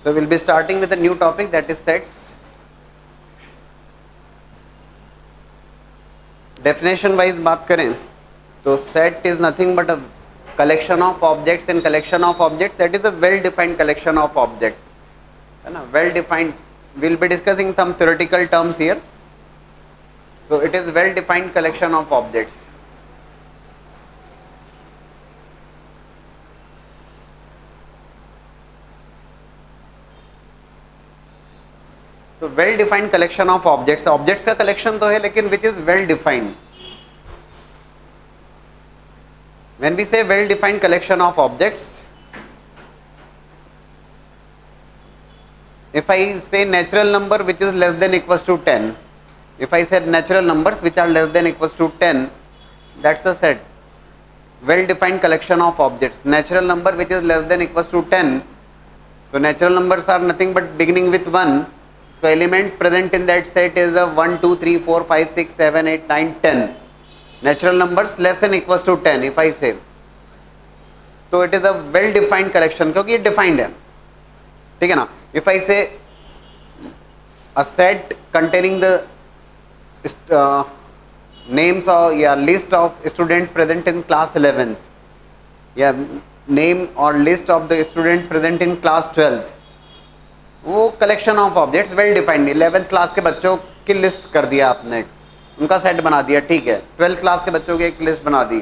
So we'll be starting with a new topic, that is sets. Definition wise बात करें तो set is nothing but a collection of objects, and collection of objects, that is a well defined collection of objects, है ना, well defined. We'll be discussing some theoretical terms here. So it is well defined collection of objects. So well defined collection of objects. Objects का collection तो है, लेकिन which is well defined. When we say well defined collection of objects, if I say natural number which is less than equals to 10, if I said natural numbers which are less than equals to 10, that's a set. Well defined collection of objects. Natural number which is less than equals to 10. So natural numbers are nothing but beginning with 1. So elements present in that set is a 1, 2, 3, 4, 5, 6, 7, 8, 9, 10. Natural numbers less than equals to 10 if I say. So it is a well defined collection क्योंकि ये defined है, ठीक है ना. If I say a set containing the names or list of students present in class 11th, name or list of the students present in class 12th, वो collection of objects well defined. 11th class के बच्चों की list कर दिया आपने, उनका set बना दिया, ठीक है. 12th क्लास के बच्चों की एक लिस्ट बना दी.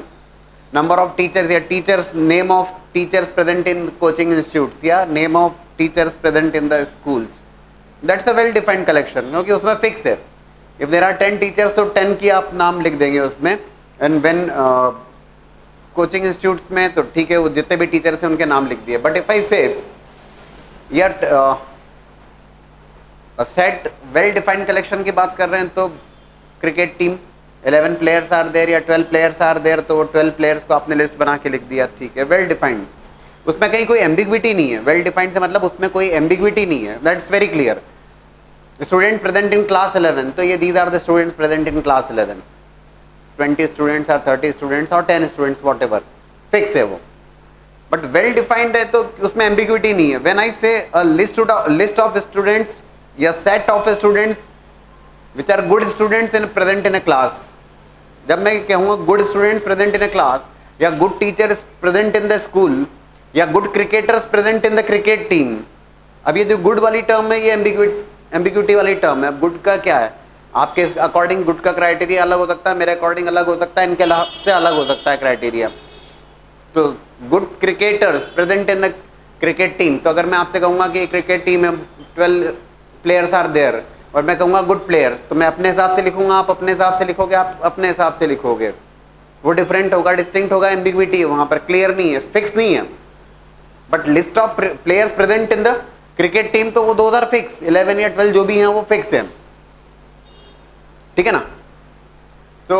नंबर ऑफ टीचर्स या teachers, name of teachers present in coaching institutes या name of teachers present in the schools, that's a well defined collection क्योंकि उसमें फिक्स है. इफ देयर आर 10 टीचर्स तो 10 की आप नाम लिख देंगे उसमें. एंड व्हेन कोचिंग इंस्टीट्यूट्स में तो ठीक है, वो जितने भी टीचर्स हैं उनके नाम लिख दिए. बट इफ आई से यार सेट वेल डिफाइंड कलेक्शन की बात कर रहे हैं तो cricket team 11 players are there या 12 प्लेयर्स आर देयर, तो 12 प्लेयर्स को आपने लिस्ट बना के लिख दिया, ठीक है, वेल डिफाइंड. उसमें कहीं कोई एम्बिग्विटी नहीं है. वेल डिफाइंड से मतलब उसमें कोई एम्बिग्विटी नहीं है, that's very clear. Student present in class 11, तो ये these are the students present in class 11. 20 students और 30 स्टूडेंट्स और 10 स्टूडेंट्स, वॉट एवर, फिक्स है वो. बट वेल डिफाइंड है तो उसमें एम्बिग्विटी नहीं है. When I say a list of students या set of students which are good students in present in a class, जब मैं कहूँगा good students present in a class या good teachers present in the school या good cricketers present in the cricket team, अब ये जो good वाली term है ये एम्बिग्विटी वाली टर्म है. अब गुड का क्या है, आपके अकॉर्डिंग गुड का क्राइटेरिया अलग हो सकता है, मेरे अकॉर्डिंग अलग हो सकता है, इनके से अलग हो सकता है क्राइटेरिया. तो good cricketers present in the cricket team, तो अगर मैं आपसे कहूँगा कि क्रिकेट टीम में 12 प्लेयर्स आर देयर और मैं कहूँगा गुड प्लेयर्स, तो मैं अपने हिसाब से लिखूंगा, आप अपने हिसाब से लिखोगे, आप अपने हिसाब से लिखोगे, वो डिफरेंट होगा, डिस्टिंक्ट होगा. एम्बिग्विटी है वहाँ पर, क्लियर नहीं है, फिक्स नहीं है. But list of players present in the cricket team तो वो 2 आर फिक्स, 11 या 12 जो भी हैं वो फिक्स है, ठीक है ना. सो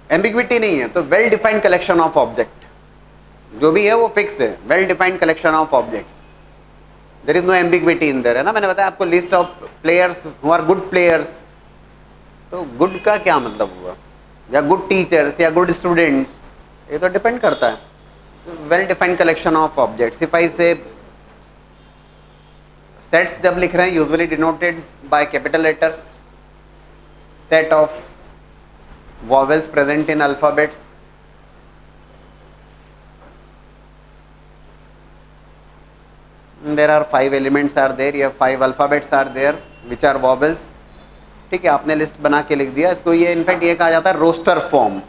एम्बिग्विटी नहीं है, तो well defined collection of object जो भी है वो फिक्स है. Well defined collection of objects, there is no ambiguity in there, है ना. मैंने बताया आपको list of players who are good players, तो गुड का क्या मतलब हुआ, या गुड टीचर्स या गुड स्टूडेंट्स, ये तो डिपेंड करता है. Well defined collection of objects. If I say sets जब लिख रहे हैं usually denoted by capital letters, set of vowels present in alphabets, there are 5 elements are there या 5 alphabets are there which are vowels, ठीक है. आपने list बना के लिख दिया इसको. ये इनफैक्ट ये कहा जाता है roster form.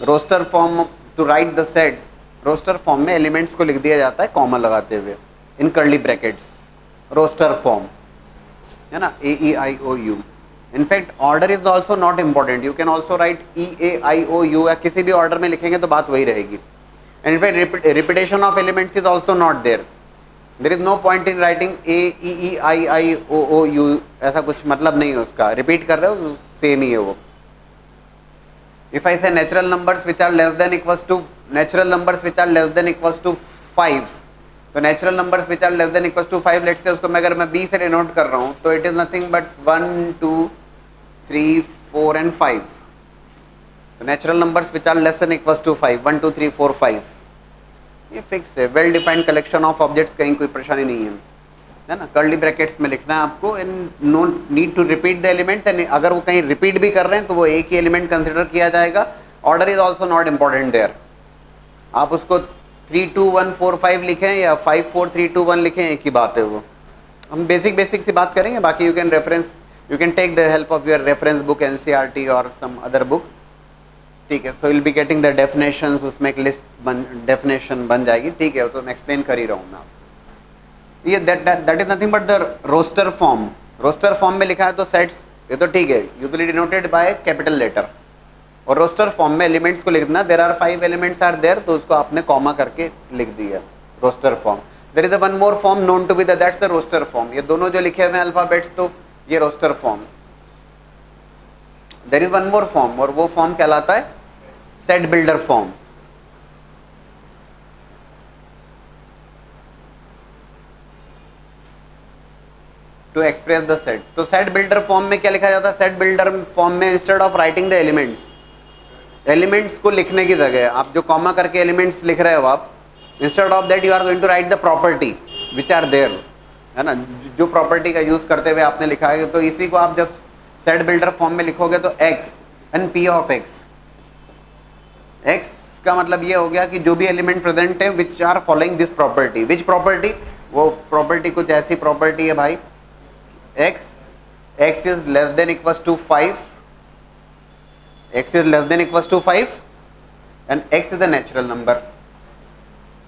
Roster form to write the sets, roster form में एलिमेंट्स को लिख दिया जाता है कॉमा लगाते हुए in curly brackets, roster form, है ना. AEIOU. In fact order is also not important, you can also write EAIOU, या किसी भी ऑर्डर में लिखेंगे तो बात वही रहेगी. And in fact repetition of elements is also not there. There is no point in writing AEIOU, ऐसा कुछ मतलब नहीं है उसका. रिपीट कर रहे हो, सेम ही है वो. If I say natural numbers which are less than equals to, natural numbers which are less than equals to 5, तो natural numbers which are less than equals to 5, let's say उसको मैं अगर मैं B से denote कर रहा हूँ तो it is nothing but 1, 2, 3, 4 and 5. तो natural numbers which are less than equals to 5, 1, 2, 3, 4, 5, ये फिक्स है. Well defined collection of objects, कहीं कोई परेशानी नहीं है. है ना, कर्ली ब्रैकेट्स में लिखना है आपको, and no need to repeat the elements, and अगर वो कहीं रिपीट भी कर रहे हैं तो वो एक ही एलिमेंट कंसिडर किया जाएगा. Order is also not important there. आप उसको 3 2 1 4 5 लिखें या 5 4 3 2 1 लिखें, एक ही बात है वो. हम बेसिक से बात करेंगे, बाकी you can take the help of your reference book, NCERT और सम अदर बुक. ठीक है, so will be getting the definitions, उसमें एक लिस्ट डेफिनेशन बन जाएगी. ठीक है, तो मैं एक्सप्लेन कर ही रहा हूँ मैं. ये that is nothing but the roster form. Roster form में लिखा है तो सेट्स, ये तो ठीक है, usually denoted by capital letter. और रोस्टर फॉर्म में एलिमेंट्स को लिखना, there are 5 elements are there, तो उसको आपने कॉमा करके लिख दिया, roster form. There is a one more form known to be that's the roster form. ये दोनों जो लिखे हुए हैं अल्फाबेट्स, तो ये roster form. There is one more form, और वो फॉर्म कहलाता है set builder form. To express the set. तो सेट बिल्डर फॉर्म में क्या लिखा जाता है? सेट बिल्डर फॉर्म में instead of writing the elements को लिखने की जगह आप जो कॉमा करके एलिमेंट्स लिख रहे हो, आप instead of that you are going to write the property which are there, है ना, जो प्रॉपर्टी का यूज करते हुए आपने लिखा है. तो इसी को आप जब सेट बिल्डर फॉर्म में लिखोगे तो x and P of x. X का मतलब ये हो गया कि जो भी एलिमेंट प्रेजेंट है which are following this property. Which property? वो प्रॉपर्टी कुछ ऐसी प्रॉपर्टी है भाई, x is less than equals to 5, x is less than equals to 5 and x is a natural number.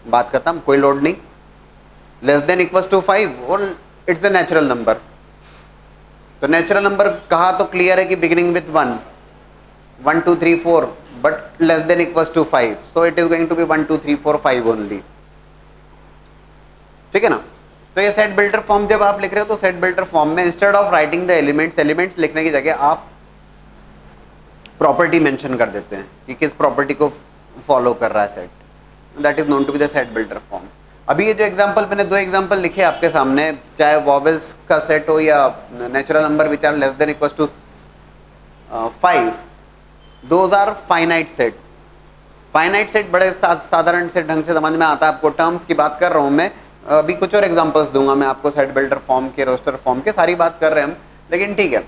बात खत्म, कोई लोड नहीं. less than equals to 5 और it's a natural number. तो नेचुरल नंबर कहा तो क्लियर है कि beginning with 1 1 2 3 4, but less than equals to 5, so it is going to be 1 2 3 4 5 only. ठीक है ना. तो ये सेट बिल्डर फॉर्म जब आप लिख रहे हो तो सेट बिल्डर फॉर्म में instead of writing the elements लिखने की जगह आप प्रॉपर्टी मेंशन कर देते हैं कि किस प्रॉपर्टी को फॉलो कर रहा है set. That is known to be the set builder form. अभी ये जो एग्जांपल, मैंने 2 एग्जांपल लिखे आपके सामने, चाहे वॉवेल्स का सेट हो या natural number which are less than equals to 5, those are finite set. Finite set बड़े साधारण से ढंग से समझ में आता है आपको. टर्म्स की बात कर रहा हूँ मैं, अभी कुछ और एग्जांपल्स दूंगा मैं आपको सेट बिल्डर फॉर्म के, रोस्टर फॉर्म के, सारी बात कर रहे हैं हम, लेकिन ठीक है.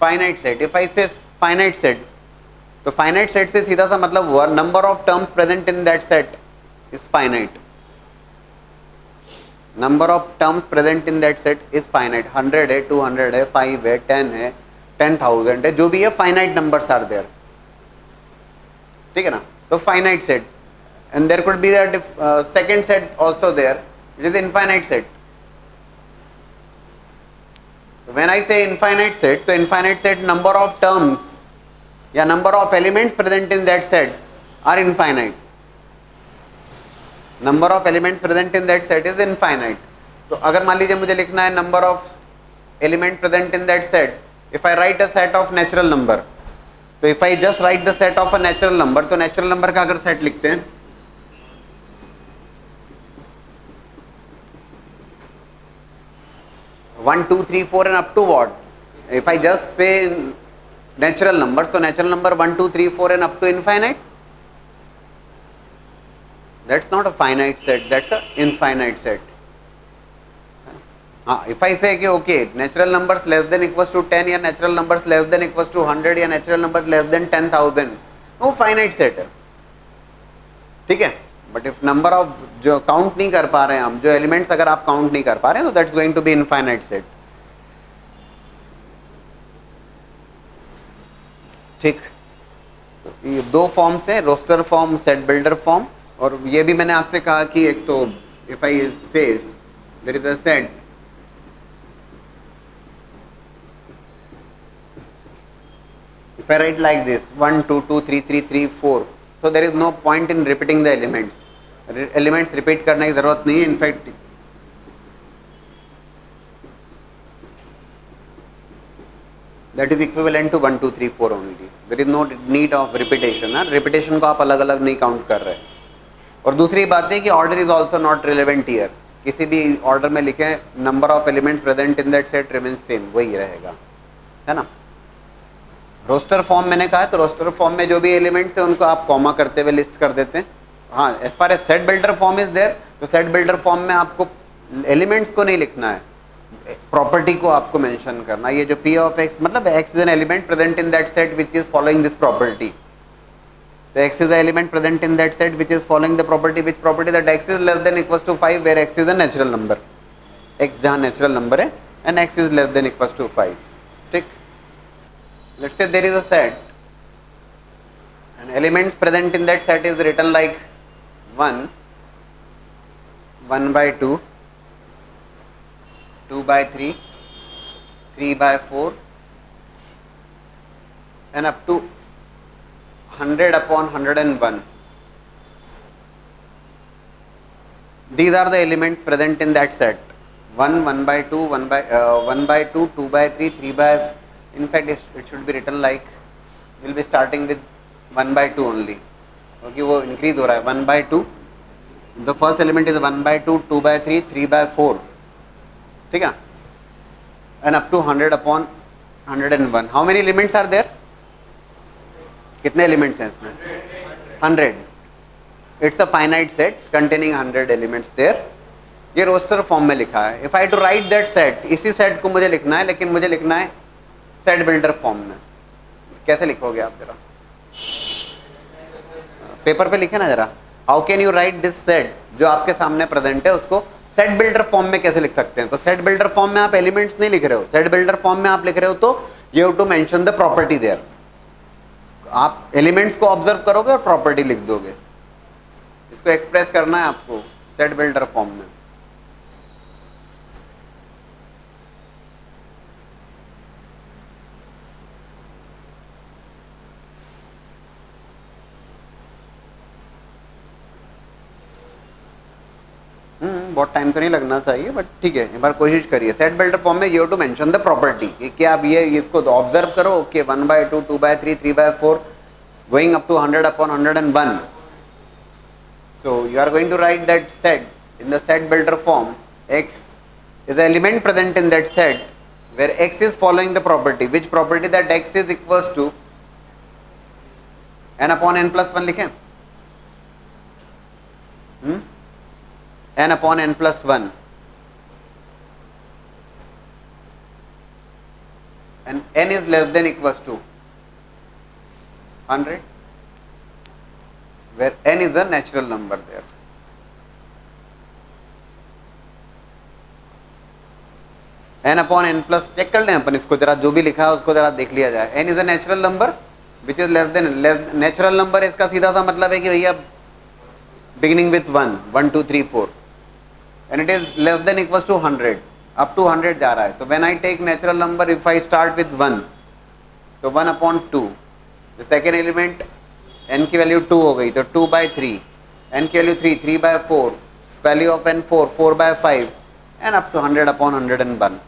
फाइनाइट सेट, इफ आई से फाइनाइट सेट, तो फाइनाइट सेट से सीधा सा मतलब हुआ number of terms present in that set is finite. Number of terms present in that set is finite. 100 है, 200 है, 5 है, 10 है, 10,000 है, जो भी है फाइनाइट नंबर्स आर देयर. ठीक है ना. तो finite set, and there could be that second set also there, it is infinite set. When I say infinite set, तो infinite set number of terms या number of elements present in that set are infinite. Number of elements present in that set is infinite. तो अगर मान लीजिए मुझे लिखना है number of element present in that set, if I write a set of natural number, तो if I just write the set of a natural number, तो natural number का अगर सेट लिखते हैं, one two three four and up to what, if I just say natural number, so natural number 1 2 3 4 and up to infinite, that's not a finite set, that's a infinite set. If I say कि okay natural numbers less than equals to 10 या natural numbers less than equals to 100 या natural numbers less than 10,000, वो finite set है. ठीक है. But if number of जो count नहीं कर पा रहे हैं हम, जो एलिमेंट्स अगर आप काउंट नहीं कर पा रहे हैं, तो that's going to be infinite set. ठीक. तो ये 2 फॉर्म्स हैं, roster form, set builder form. और ये भी मैंने आपसे कहा कि एक तो if I say there is a set, if I write like this 1 2 2 3 3 3 4, so there is no point in repeating the elements. Elements repeat करने की जरूरत नहीं है. In fact that is equivalent to 1 2 3 4 only. There is no need of repetition. Repetition को आप अलग अलग नहीं काउंट कर रहे. और दूसरी बात है कि order is also not relevant here. किसी भी ऑर्डर में लिखें, number of element present in that set remains same, वही रहेगा, है ना. रोस्टर फॉर्म मैंने कहा है, तो रोस्टर फॉर्म में जो भी एलिमेंट्स हैं उनको आप कॉमा करते हुए लिस्ट कर देते हैं, हाँ, as far as set builder form is there, तो सेट बिल्डर फॉर्म में आपको एलिमेंट्स को नहीं लिखना है, प्रॉपर्टी को आपको मेंशन करना है। ये जो p ऑफ x मतलब x is an element present in that set which is following this property, तो x is an element present in that set which is following the property, which property that x is less than equals to 5 where x is a natural number, x जहां natural number है and x is less than equals to 5। ठीक, let's say there is a set and elements present in that set is written like 1, 1 by 2, 2 by 3, 3 by 4 and up to 100 upon 101. These are the elements present in that set. 1, 1 by 2, 1 by 2, 2 by 3, 3 by, in fact it should be written like, we'll be starting with 1 by 2 only, क्योंकि वो increase हो रहा है। 1 by 2, the first element is 1 by 2, 2 by 3, 3 by 4, ठीक है, and up to 100 upon 101। How many elements are there, कितने elements हैं इसमें? 100। It's a finite set containing 100 elements there. ये रोस्टर फॉर्म में लिखा है। If I to write that set, इसी सेट को मुझे लिखना है, लेकिन मुझे लिखना है सेट बिल्डर फॉर्म में। कैसे लिखोगे आप जरा पेपर पे लिखे ना जरा, how can you right this set, जो आपके सामने प्रेजेंट है उसको सेट बिल्डर फॉर्म में कैसे लिख सकते हैं? तो सेट बिल्डर फॉर्म में आप एलिमेंट्स नहीं लिख रहे हो, सेट बिल्डर फॉर्म में आप लिख रहे हो तो you have to mention the property there. आप एलिमेंट्स को ऑब्जर्व करोगे और प्रॉपर्टी लिख दोगे। इसको एक्सप्रेस करना है आपको सेट बिल्डर फॉर्म में। बहुत टाइम तो नहीं लगना चाहिए, बट ठीक है, एक बार कोशिश करिए। सेट बिल्डर फॉर्म में you have to mention the property कि क्या आप ये इसको ऑब्जर्व करो। Okay, 1 by 2, 2 by 3, 3 by 4 going up to 100 upon 101। So you are going to write that set in the set builder form. x is the element present in that set where x is following the property, which property that x is equals to n upon n plus 1 लिखें, n upon n plus 1, and n is less than equals to 100, where n is a natural number there. n upon n plus, check कर लें अपन इसको जरा, जो भी लिखा है उसको जरा देख लिया जाए। n is a natural number which is less than, natural number इसका सीधा सा मतलब है कि भैया beginning with 1, 1 2 3 4 and it is less than equals to 100, up to 100 जा रहा है। तो when I take natural number, if I start with 1, तो 1 upon 2, the second element n की वैल्यू 2 हो गई, तो 2 by 3, n की value 3, 3 by 4, value of n 4, 4 by 5 and up to 100 upon 101।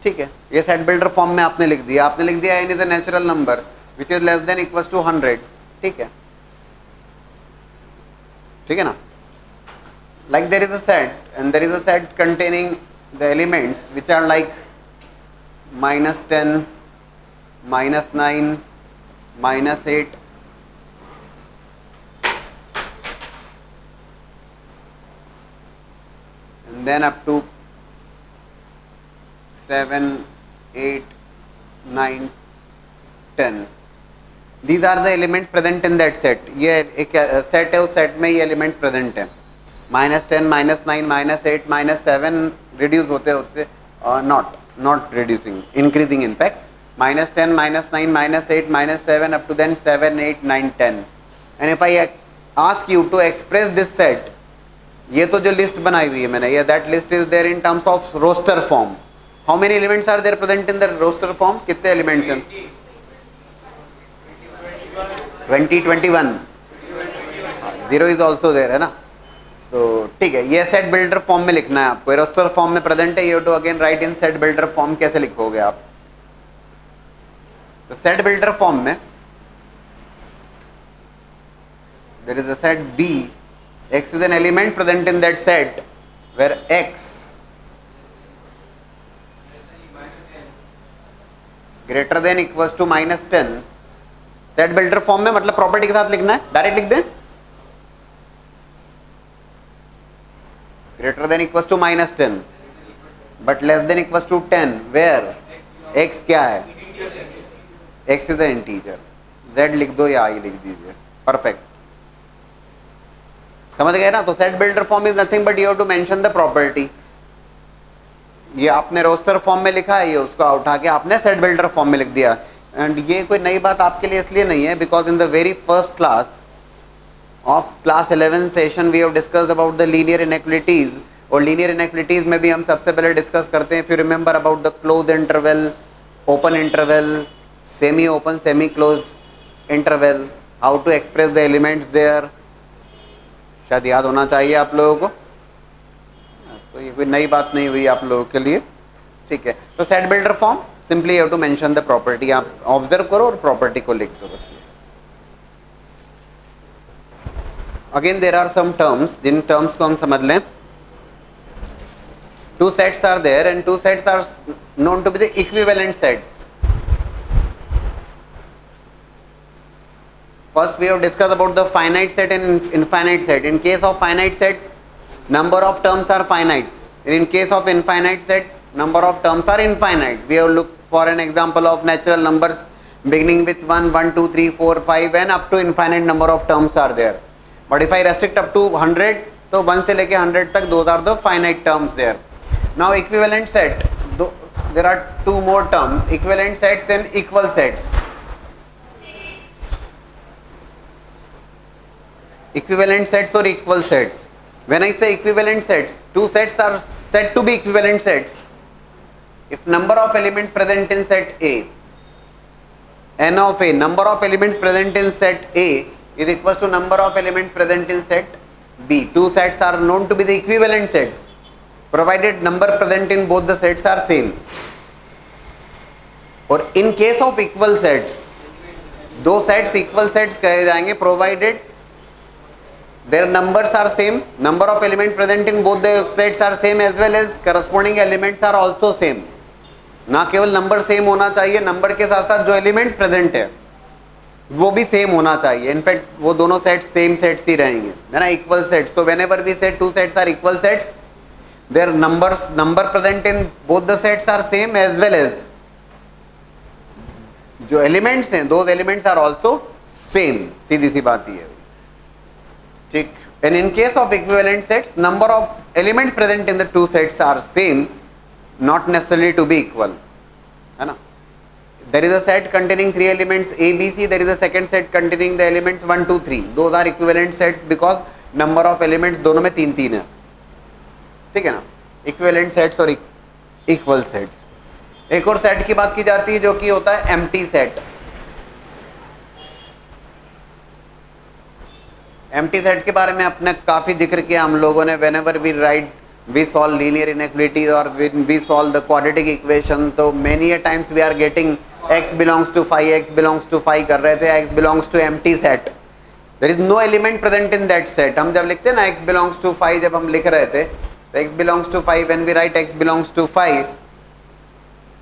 ठीक है, ये सेट बिल्डर फॉर्म में आपने लिख दिया। आपने लिख दिया n is a natural number which is less than equals to 100। ठीक है, ठीक है ना। Like there is a set, and there is a set containing the elements which are like -10, -9, -8, and then up to 7, 8, 9, 10. These are the elements present in that set. ये एक set है, उस set में ये एलिमेंट्स प्रेजेंट है। -10, -9, -8, -7 reduce होते होते not reducing, increasing in fact, -10, -9, -8, -7 up to then 7, 8, 9, 10। and if I ask you to express this set, ये तो जो लिस्ट बनाई हुई है मैंने, ये that list is there in terms of roster form. How many elements are there present in the roster form? कितने elements हैं? 20, 21, 0 is also there है ना। तो ठीक है, ये सेट बिल्डर फॉर्म में लिखना है आपको। रोस्टर फॉर्म में प्रेजेंट है, you to again write in set builder form. कैसे लिखोगे आप? तो सेट बिल्डर फॉर्म में there is a set B, x is an element present in that set where x greater than equals to -10, set builder form में मतलब property के साथ लिखना है, डायरेक्ट लिख दें greater than equal to -10 but less than equal to 10 where x क्या है, x is a integer, z लिख दो या i लिख दीजिए, परफेक्ट, समझ गए ना। तो set builder form is nothing but you have to mention the property. ये आपने रोस्टर फॉर्म में लिखा है, ये उसको उठा के आपने सेट बिल्डर फॉर्म में लिख दिया। एंड ये कोई नई बात आपके लिए इसलिए नहीं है because in the very first class of class 11 session we have discussed about the linear inequalities, और लीनियर इनइक्वालिटीज में भी हम सबसे पहले डिस्कस करते हैं, if you remember, about the close interval, open interval, semi open, semi closed interval, how to express the elements there, शायद याद होना चाहिए आप लोगों को। तो ये कोई नई बात नहीं हुई आप लोगों के लिए, ठीक है। तो set builder form simply you have to mention the property, आप ऑब्जर्व करो और प्रॉपर्टी को लिख दो बस। Again there are some terms, जिन टर्म्स को हम समझ लें। Two sets are there and two sets are known to be the equivalent sets. First we have discussed about the finite set and infinite set. In case of finite set, number of terms are finite. In case of infinite set, number of terms are infinite. We have looked for an example of natural numbers beginning with 1, 1, 2, 3, 4, 5 and up to infinite number of terms are there. But if I restrict up to 100, तो 1 से लेके 100 तक, those are the finite terms there. Now equivalent set, there are two more terms, equivalent sets and equal sets. Equivalent sets or equal sets. When I say equivalent sets, two sets are said to be equivalent sets if number of elements present in set A, n of A, number of elements present in set A is equals to number of elements present in set B. Two sets are known to be the equivalent sets provided number present in both the sets are same. और in case of equal sets, दो sets equal sets कहे जाएंगे provided their numbers are same, number of elements present in both the sets are same as well as corresponding elements are also same. ना केवल number same होना चाहिए, number के साथ साथ जो एलिमेंट्स प्रेजेंट है वो भी सेम होना चाहिए। इनफैक्ट वो दोनों सेट्स सेम सेट्स ही रहेंगे, है ना, equal sets. So whenever we say two sets are equal sets, their number present in both the sets are same as well as जो एलिमेंट्स हैं, those elements are also same. सीधी सी बात ही है, ठीक। And in case of equivalent sets, number of elements present in the two sets are same, not necessarily to be equal, है ना। There is a set containing three elements A, B, C. There is a second set containing the elements 1, 2, 3. Those are equivalent sets because number of elements दोनों में 3 3 है, ठीक है ना। Equivalent sets और equal sets। एक और सेट की बात की जाती है जो कि होता है empty set। एम्प्टी सेट के बारे में अपने काफी जिक्र किया हम लोगों ने। Whenever we write we solve linear inequalities और we solve the quadratic equation, तो many a times we are getting x belongs to 5, x belongs to 5 कर रहे थे, x belongs to empty set, there is no element present in that set. हम जब लिखते हैं ना x बिलोंग्स टू 5, जब हम लिख रहे थे तो x belongs to 5, when we write x belongs to 5,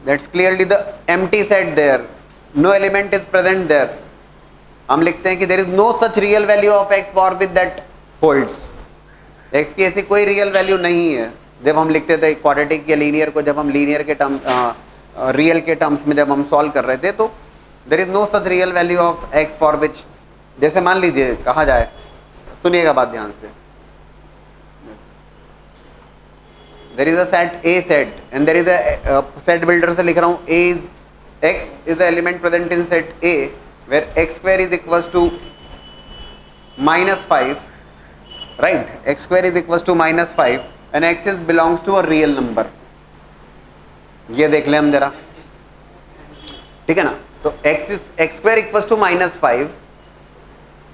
that's clearly the empty set there, no element is present there. हम लिखते हैं कि there is no such real value of x for with that holds, x की ऐसी कोई real value नहीं है। जब हम लिखते थे क्वाड्रेटिक या लीनियर को, जब हम लीनियर के टर्म रियल के टर्म्स में जब हम सॉल्व कर रहे थे, तो there is no such real value of x for which, जैसे मान लीजिए कहा जाए, सुनिएगा बात ध्यान से, there is a set A set and there is a set builder से लिख रहा हूँ, A is x is the element present in set A where x square is equals to -5, right? X square is equals to -5 and x is belongs to a real number. ये देख लें हम जरा, ठीक है ना। तो x square equals to -5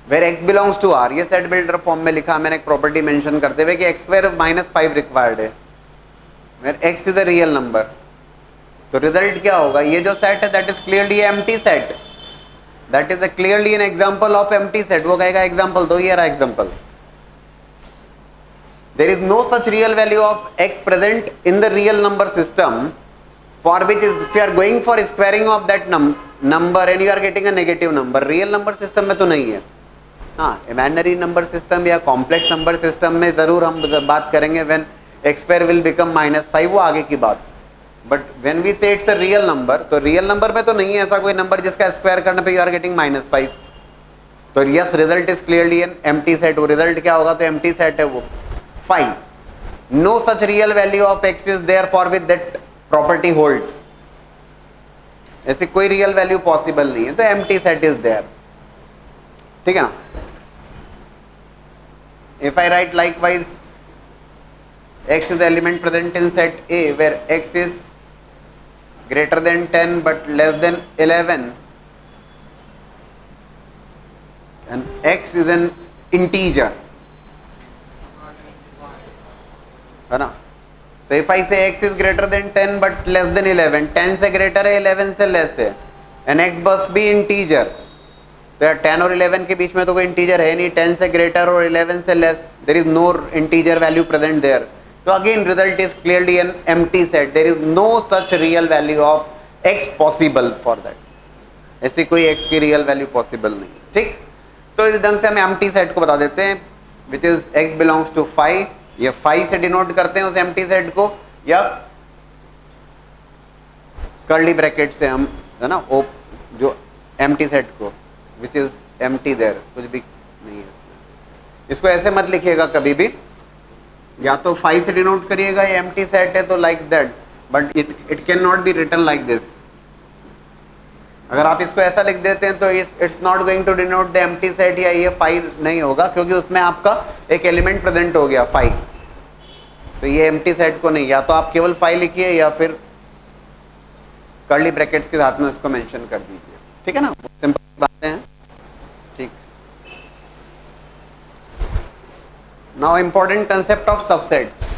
where x belongs to r, ये सेट बिल्डर फॉर्म में लिखा मैंने एक प्रॉपर्टी मेंशन करते हुए कि x square -5 रिक्वायर्ड है where x is a real number। तो रिजल्ट क्या होगा, ये जो सेट है that is clearly empty set, that is a clearly an example of empty set। वो कहेगा एग्जाम्पल दो, ये रहा example, there is no such real value of x present in the real number system for which is, if you are going for squaring of that number and you are getting a negative number, real number system में तो नहीं है। हाँ, imaginary number system या complex number system में जरूर हम बात करेंगे when x square will become -5, वो आगे की बात। But when we say it's a real number, तो रियल नंबर में तो नहीं है ऐसा कोई नंबर जिसका स्क्वायर करने पे यू आर गेटिंग -5। तो yes, result is clearly an empty set. वो रिजल्ट क्या होगा? तो एम्प्टी सेट है वो 5। No such real value of x is there for with that property holds. ऐसी कोई रियल वैल्यू पॉसिबल नहीं है, तो एम्प्टी सेट इज देयर। ठीक है ना? If I right likewise x is the element present in set A where x is greater than 10 but less than 11 and x is an integer, है ना? तो if I say x is greater than 10 but less than 11, 10 से greater है, 11 से less है, and x must be integer। तो यार 10 और 11 के बीच में तो कोई इंटीजर है नहीं, 10 से ग्रेटर और 11 से less, there is no integer value present there. तो again result is clearly an empty set, there is no such real value of x possible for that. ऐसी कोई x की रियल वैल्यू पॉसिबल नहीं। ठीक, तो इस ढंग से हम एम्प्टी सेट को बता देते हैं, which is x belongs to 5। ये 5 से डिनोट करते हैं उस एम्प्टी सेट को, या कर्ली ब्रैकेट से हम, है ना, जो एम्प्टी सेट को विच इज एम्प्टी देयर, कुछ भी नहीं है इसमें। इसको ऐसे मत लिखिएगा कभी भी, या तो 5 से डिनोट करिएगा, ये एम्प्टी सेट है तो like that, but it can not be written like this. अगर आप इसको ऐसा लिख देते हैं तो it's not going to denote the empty set, या ये 5 नहीं होगा, क्योंकि उसमें आपका एक एलिमेंट प्रेजेंट हो गया 5। तो ये एम्प्टी सेट को नहीं, या तो आप केवल 5 लिखिए या फिर कर्ली ब्रैकेट्स के साथ में उसको मेंशन कर दीजिए। ठीक है ना, सिंपल बातें हैं। ठीक, now important concept of subsets.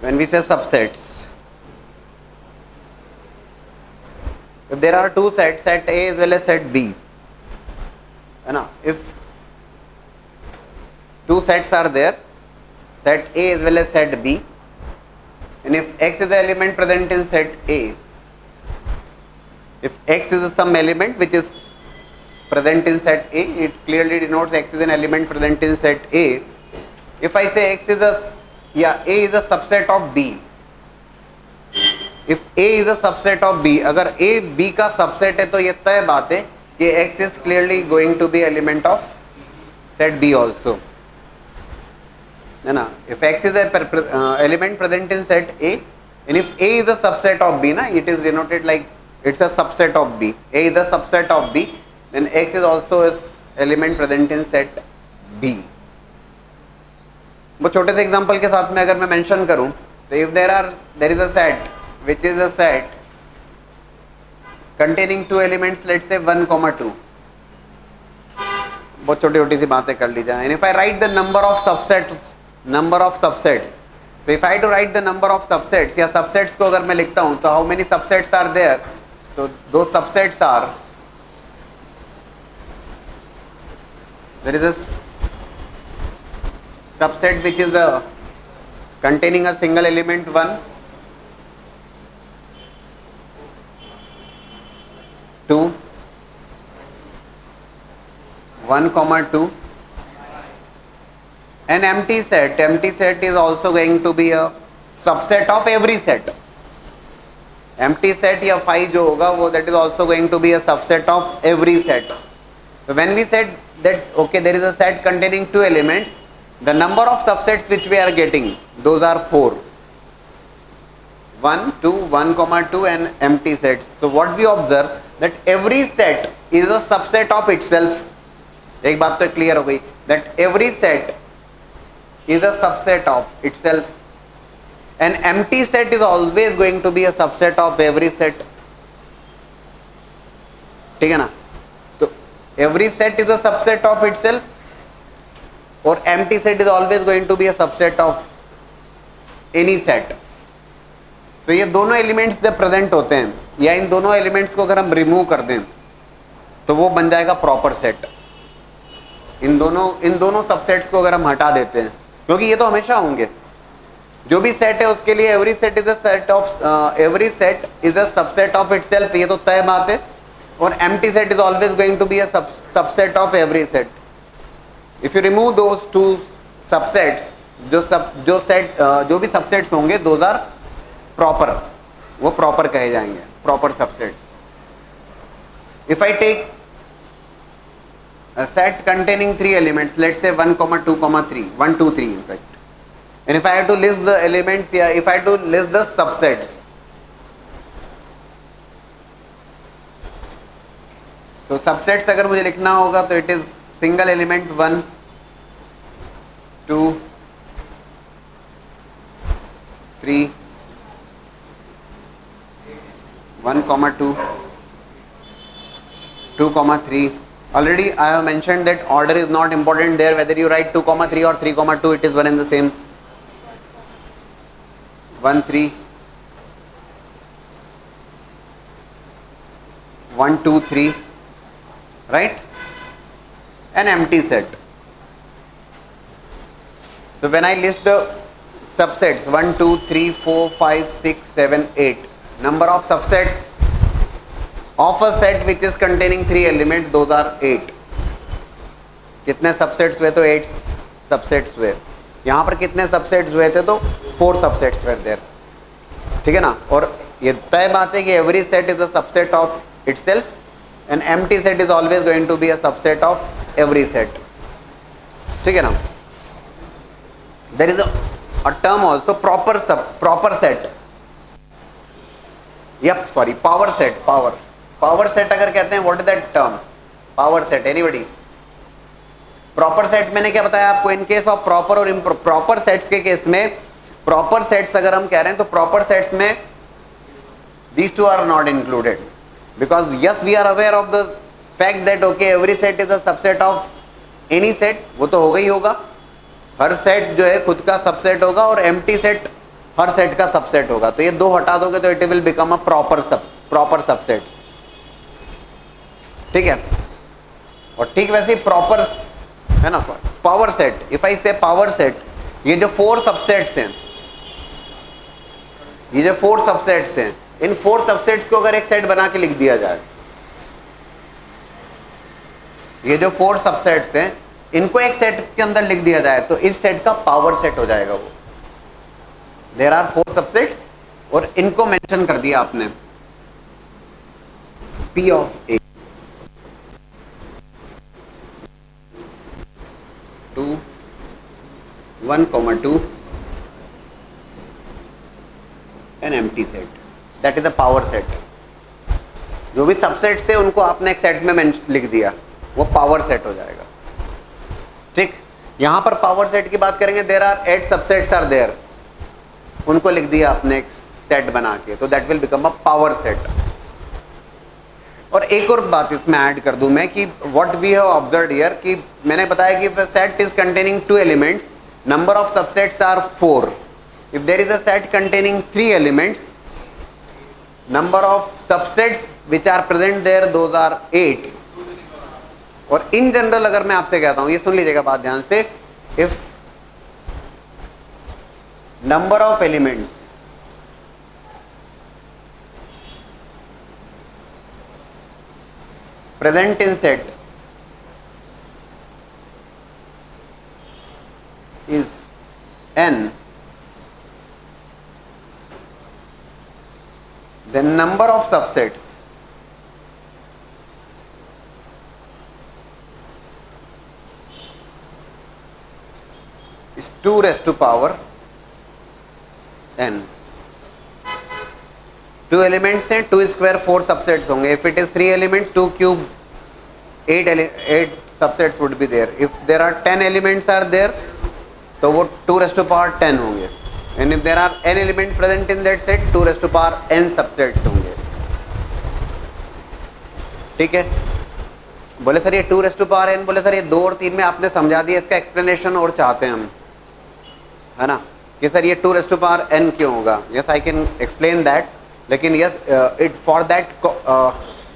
When we say subsets, if there are two sets, set A as well as set B, है ना, if two sets are there, set A as well as set B, and if x is the element present in set A, if x is some element which is present in set A, it clearly denotes x is an element present in set A. If I say x is a, yeah, A is a subset of B, if A is a subset of B, अगर A B का subset है तो ये तय बात है कि x is clearly going to be element of set B also, है ना। if x is a element present in set A, and if A is a subset of B, ना, it is denoted like it's a subset of B. A is a subset of B, then x is also a element present in set B. वो छोटे से example के साथ में अगर मैं mention करूं, तो if there is a set which is a set containing two elements, let's say 1, 2, बहुत छोटी छोटी सी बातें कर ली जाए। and if I write the number of subsets, so if I had to write the number of subsets या subsets को अगर मैं लिखता हूं, तो how many subsets are there? तो दो subsets are, there is a subset which is containing a single element 1, 2, 1, 2, an empty set. Empty set is also going to be a subset of every set. Empty set या 5 जो होगा वो, that is also going to be a subset of every set. So when we said that okay, there is a set containing 2 elements, the number of subsets which we are getting, those are 4. 1, 2, 1, 2 and empty sets. So what we observe that every set is a subset of itself. एक बात तो clear हो गई, that every set is a subset of itself. An empty set is always going to be a subset of every set. ठीक है ना, तो every set is a subset of itself, और empty set is always going to be a subset of any set. तो ये दोनों elements जब present होते हैं, या इन दोनों एलिमेंट्स को अगर हम रिमूव कर दें, तो वो बन जाएगा प्रॉपर सेट। इन दोनों सबसेट्स को अगर हम हटा देते हैं, क्योंकि ये तो हमेशा होंगे, जो भी सेट है उसके लिए every set is a subset of itself, ये तो तय बात है। और empty set is always going to be a subset of every set. If you remove those two subsets, जो भी सबसेट्स होंगे दोज आर प्रॉपर, वो प्रॉपर कहे जाएंगे, proper subsets. If I take a set containing 3 elements, let's say 1, 2, 3, 1, 2, 3 in fact, and if I have to list the elements here, if I have to list the subsets, so subsets अगर मुझे लिखना होगा तो it is single element 1, 2, 3, 1, 2, 2, 3. Already I have mentioned that order is not important there, whether you write 2, 3 or 3, 2, it is one and the same. 1, 3, 1, 2, 3, right? An empty set. So when I list the subsets 1, 2, 3, 4, 5, 6, 7, 8, number of subsets of a set which is containing 3 elements, those are 8. कितने subsets हुए? तो 8 subsets हुए। यहाँ पर कितने subsets हुए थे? तो 4 सबसेट्स वर देयर, ठीक है ना। और ये तय बात है कि every set is a subset of itself and empty set is always going to be a subset of every set, ठीक है ना। There is a term also proper set, yup sorry power set, power set अगर कहते हैं, what is that term? Power set, anybody? Proper set मैंने क्या बताया आपको? इन केस ऑफ प्रॉपर और इम्प्रॉपर सेट्स के केस में, प्रॉपर सेट्स अगर हम कह रहे हैं तो प्रॉपर सेट्स में these two are not included, because yes we are aware of the fact that okay every set is a subset of any set, वो तो होगा ही होगा, हर सेट जो है खुद का सबसेट होगा और एम्प्टी सेट हर सेट का सबसेट होगा। तो ये दो हटा दोगे तो it will become a proper subsets, ठीक है। और ठीक वैसे ही प्रॉपर है ना पावर सेट, इफ आई से पावर सेट, ये जो 4 सबसेट्स हैं, ये जो 4 सबसेट्स हैं, इन 4 सबसेट्स को अगर एक सेट बना के लिख दिया जाए, ये जो 4 सबसेट्स हैं इनको एक सेट के अंदर लिख दिया जाए तो इस सेट का पावर सेट हो जाएगा वो। देयर आर 4 सबसेट्स और इनको मेंशन कर दिया आपने, P of A 2, 1, 2 N empty set, that is a power set. जो भी सबसेट्स थे उनको आपने एक सेट में लिख दिया, वो पावर सेट हो जाएगा, ठीक। यहां पर पावर सेट की बात करेंगे, there are 8 subsets are there, उनको लिख दिया आपने एक सेट बना के, तो that will become a power set. और एक और बात इसमें ऐड कर दूं मैं कि what we have observed here, कि मैंने बताया कि set is containing 2 elements, number of subsets are 4। If there is a set containing 3 elements, number of subsets which are present there those are 8। और इन जनरल अगर मैं आपसे कहता हूं, ये सुन लीजिएगा बात ध्यान से, if number of elements present in set is n, the number of subsets is 2 raised to power n। 2 elements हैं, 2 square 4 subsets होंगे। If it is 3 element, 2 cube 8 subsets would be there। If there are 10 elements are there, तो वो 2 raised to power 10 होंगे। And if there are n element present in that set, 2 raised to power n subsets होंगे, ठीक है। बोले sir ये 2 raised to power n, बोले sir ये 2 और 3 में आपने समझा दिया, इसका एक्सप्लेनेशन और चाहते हैं हम, है ना, कि सर ये 2 raised to power n क्यों होगा। Yes I can explain that, लेकिन yes it for that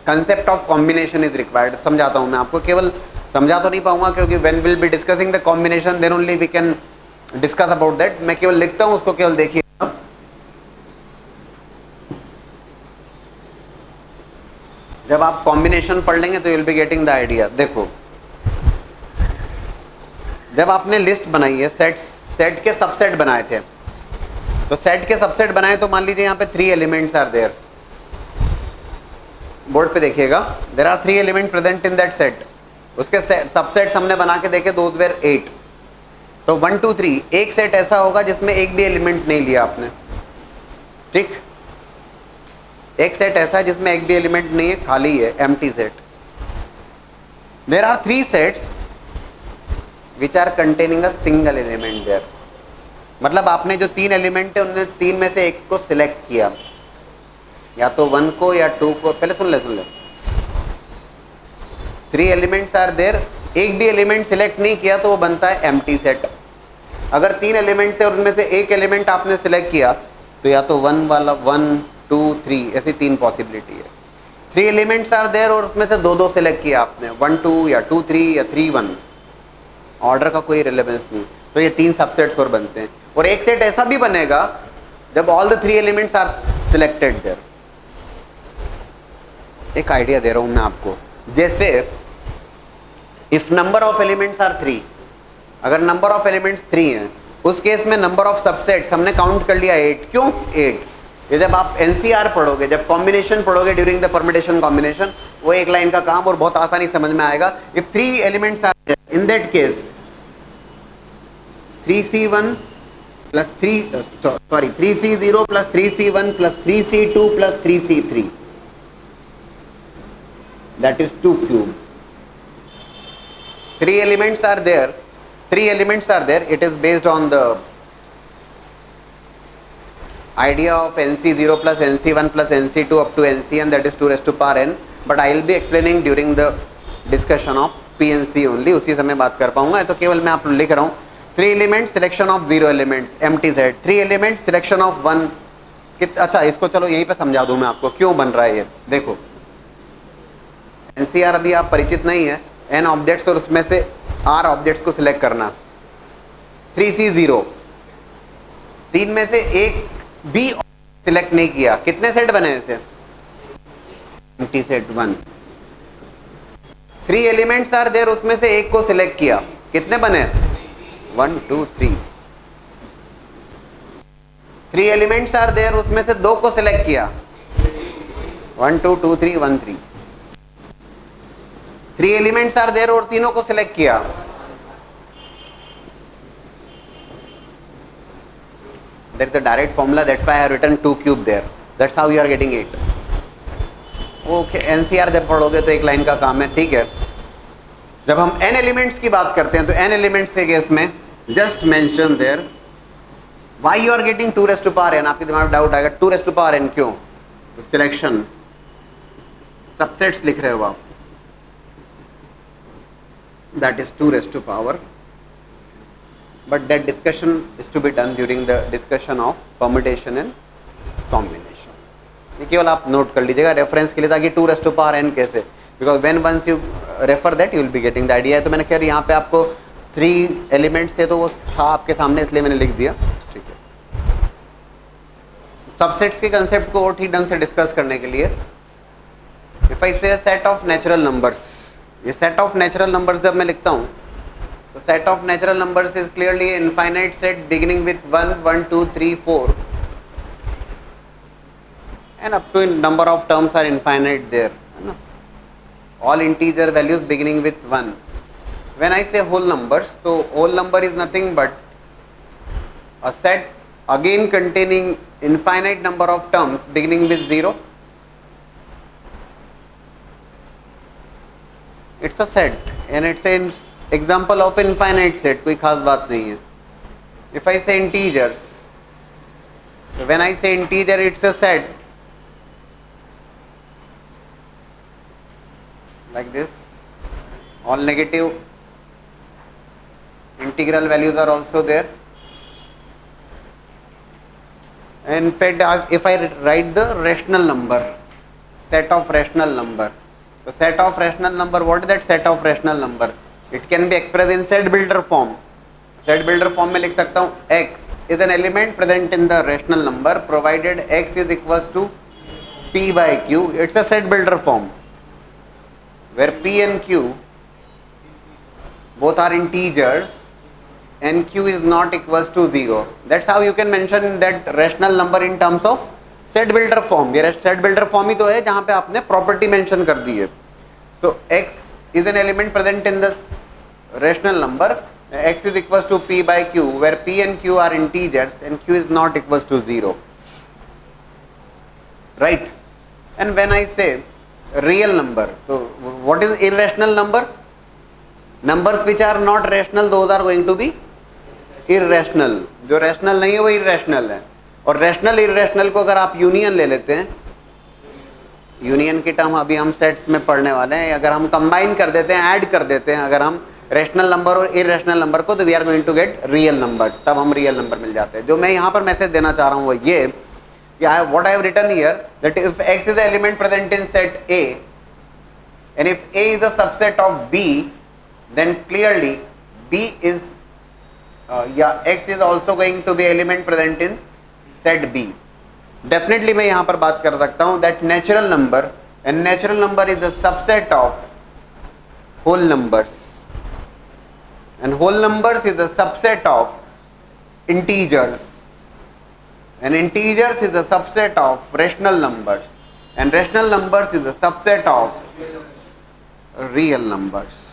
concept of combination is required. समझाता हूँ मैं आपको, केवल समझा तो नहीं पाऊंगा क्योंकि when will be discussing the combination then only we can discuss about that. मैं केवल लिखता हूं, उसको केवल देखिए। जब आप कॉम्बिनेशन पढ़ लेंगे तो you will be getting the idea. देखो, जब आपने लिस्ट बनाई है, सेट के सबसेट बनाए थे, तो सेट के सबसेट बनाए तो मान लीजिए यहाँ पे 3 एलिमेंट्स आर देयर। बोर्ड पे देखिएगा, there are 3 element present in that set. उसके सबसेट्स हमने बना के देखे, दोज वेर 8। तो 1 2 3 एक सेट ऐसा होगा जिसमें एक भी एलिमेंट नहीं लिया आपने, ठीक। एक सेट ऐसा है जिसमें एक भी एलिमेंट नहीं है, खाली है, empty set. There are 3 sets which are containing a single element there. मतलब आपने जो 3 एलिमेंट है उनमें 3 में से एक को सिलेक्ट किया, या तो 1 को या 2 को। पहले सुन ले 3 एलिमेंट्स आर देयर, एक भी एलिमेंट सिलेक्ट नहीं किया तो वो बनता है एम्प्टी सेट। अगर 3 एलिमेंट्स है और उनमें से एक एलिमेंट आपने सिलेक्ट किया तो या तो 1 वाला 1 2 3 ऐसी 3 पॉसिबिलिटी है। 3 एलिमेंट्स आर देयर और उसमें से 2 सिलेक्ट किया आपने, 1 2 या 2 3 या 3 1। ऑर्डर का कोई रिलेवेंस नहीं, तो ये 3 सबसेट्स और बनते हैं। और एक सेट ऐसा भी बनेगा जब all the 3 elements are selected there. एक आइडिया दे रहा हूं मैं आपको, जैसे if number of elements are 3, अगर नंबर ऑफ एलिमेंट्स 3 हैं, उस केस में नंबर ऑफ सबसेट्स हमने काउंट कर लिया 8। क्यों 8? ये जब आप एनसीआर पढ़ोगे, जब कॉम्बिनेशन पढ़ोगे ड्यूरिंग द परमिटेशन कॉम्बिनेशन, वो एक लाइन का काम और बहुत आसानी समझ में आएगा। If 3 elements are there, in that case 3c1 plus 3c0 plus 3c1 plus 3c2 plus 3c3, that is 2 cube. 3 elements are there. 3 elements are there. It is based on the idea of NC0 plus NC1 plus NC2 up to NCn, that is 2 raised to power n. But I will be explaining during the discussion of PNC only. उसी समय बात कर पाऊंगा। तो केवल मैं आप लिख रहा हूँ 3 elements selection of 0 elements empty set, 3 elements selection of 1। अच्छा, इसको चलो यहीं पे समझा दूं मैं आपको क्यों बन रहा है ये। देखो, एनसीआर अभी आप परिचित नहीं है, n ऑब्जेक्ट्स और उसमें से r ऑब्जेक्ट्स को सिलेक्ट करना। 3c0, 3 में से एक भी सिलेक्ट नहीं किया, कितने सेट बने ऐसे? Empty set 1। 3 elements are there, उसमें से एक को सिलेक्ट किया, कितने बने? 1 2 3। 3 एलिमेंट्स आर देयर, उसमें से 2 को सिलेक्ट किया, 1 2 2 3 1 3। 3 एलिमेंट्स आर देयर और तीनों को सिलेक्ट किया, there is a direct formula, that's why I have written 2 cube there, that's how you are getting 8। okay, NCR जब पढ़ोगे तो एक लाइन का काम है, ठीक है। जब हम n एलिमेंट्स की बात करते हैं तो n एलिमेंट्स के केस में just mention there why you are getting 2 raised to power n। आपके दिमाग में डाउट आएगा 2 raised to power n क्यों? तो सिलेक्शन सबसेट्स लिख रहे हो आप, that is 2 raised to power, but that discussion is to be done during the discussion of permutation and combination। ये केवल आप नोट कर लीजिएगा रेफरेंस के लिए, ताकि 2 raised to power n कैसे, because when once you refer that you will be getting the idea। तो मैंने कहा यहाँ पे आपको 3 एलिमेंट्स थे तो वो था आपके सामने, इसलिए मैंने लिख दिया, ठीक है। सबसेट्स के कंसेप्ट को और ठीक ढंग से डिस्कस करने के लिए, if I say set of natural numbers, ये सेट ऑफ नेचुरल नंबर्स जब मैं लिखता हूँ तो set of natural numbers is clearly infinite set beginning with 1 1 2 3 4 and up to number of terms are infinite there, है ना। All integer values beginning with 1। When I say whole numbers, तो whole number is nothing but a set again containing infinite number of terms beginning with 0। It's a set and it's an example of infinite set, कोई खास बात नहीं है। If I से integers, so when I से integer it's a set like this, all negative integral values are also there। In fact, if I write the rational number, set of rational number, so set of rational number, what is that set of rational number? It can be expressed in set builder form, set builder form में लिख सकता हूँ x is an element present in the rational number provided x is equals to p by q. It's a set builder form where p and q both are integers and q is not equals to 0. That's how you can mention that rational number in terms of set builder form. ये set builder form ही तो है जहाँ पे आपने property mention कर दी है. So x is an element present in the rational number, x is equals to p by q where p and q are integers and q is not equals to 0, right? And when I say real number, so what is irrational number? Numbers which are not rational, those are going to be irrational. जो rational नहीं है वो irrational है. और rational irrational को अगर आप union ले लेते हैं, यूनियन की टर्म अभी हम सेट्स में पढ़ने वाले हैं, अगर हम कंबाइन कर देते हैं, ऐड कर देते हैं अगर हम रेशनल नंबर और इरेशनल नंबर को, तो we are going to get real numbers. तब हम रियल नंबर मिल जाते हैं. जो मैं यहाँ पर मैसेज देना चाह रहा हूँ वो ये कि what I have written here that if x is the element present in set A and if A is a subset of B, then clearly B is x is also going to be element present in set B. Definitely मैं यहां पर बात कर सकता हूं that natural number, and natural number is the subset of whole numbers, and whole numbers is the subset of integers, and integers is the subset of rational numbers, and rational numbers is the subset of real numbers.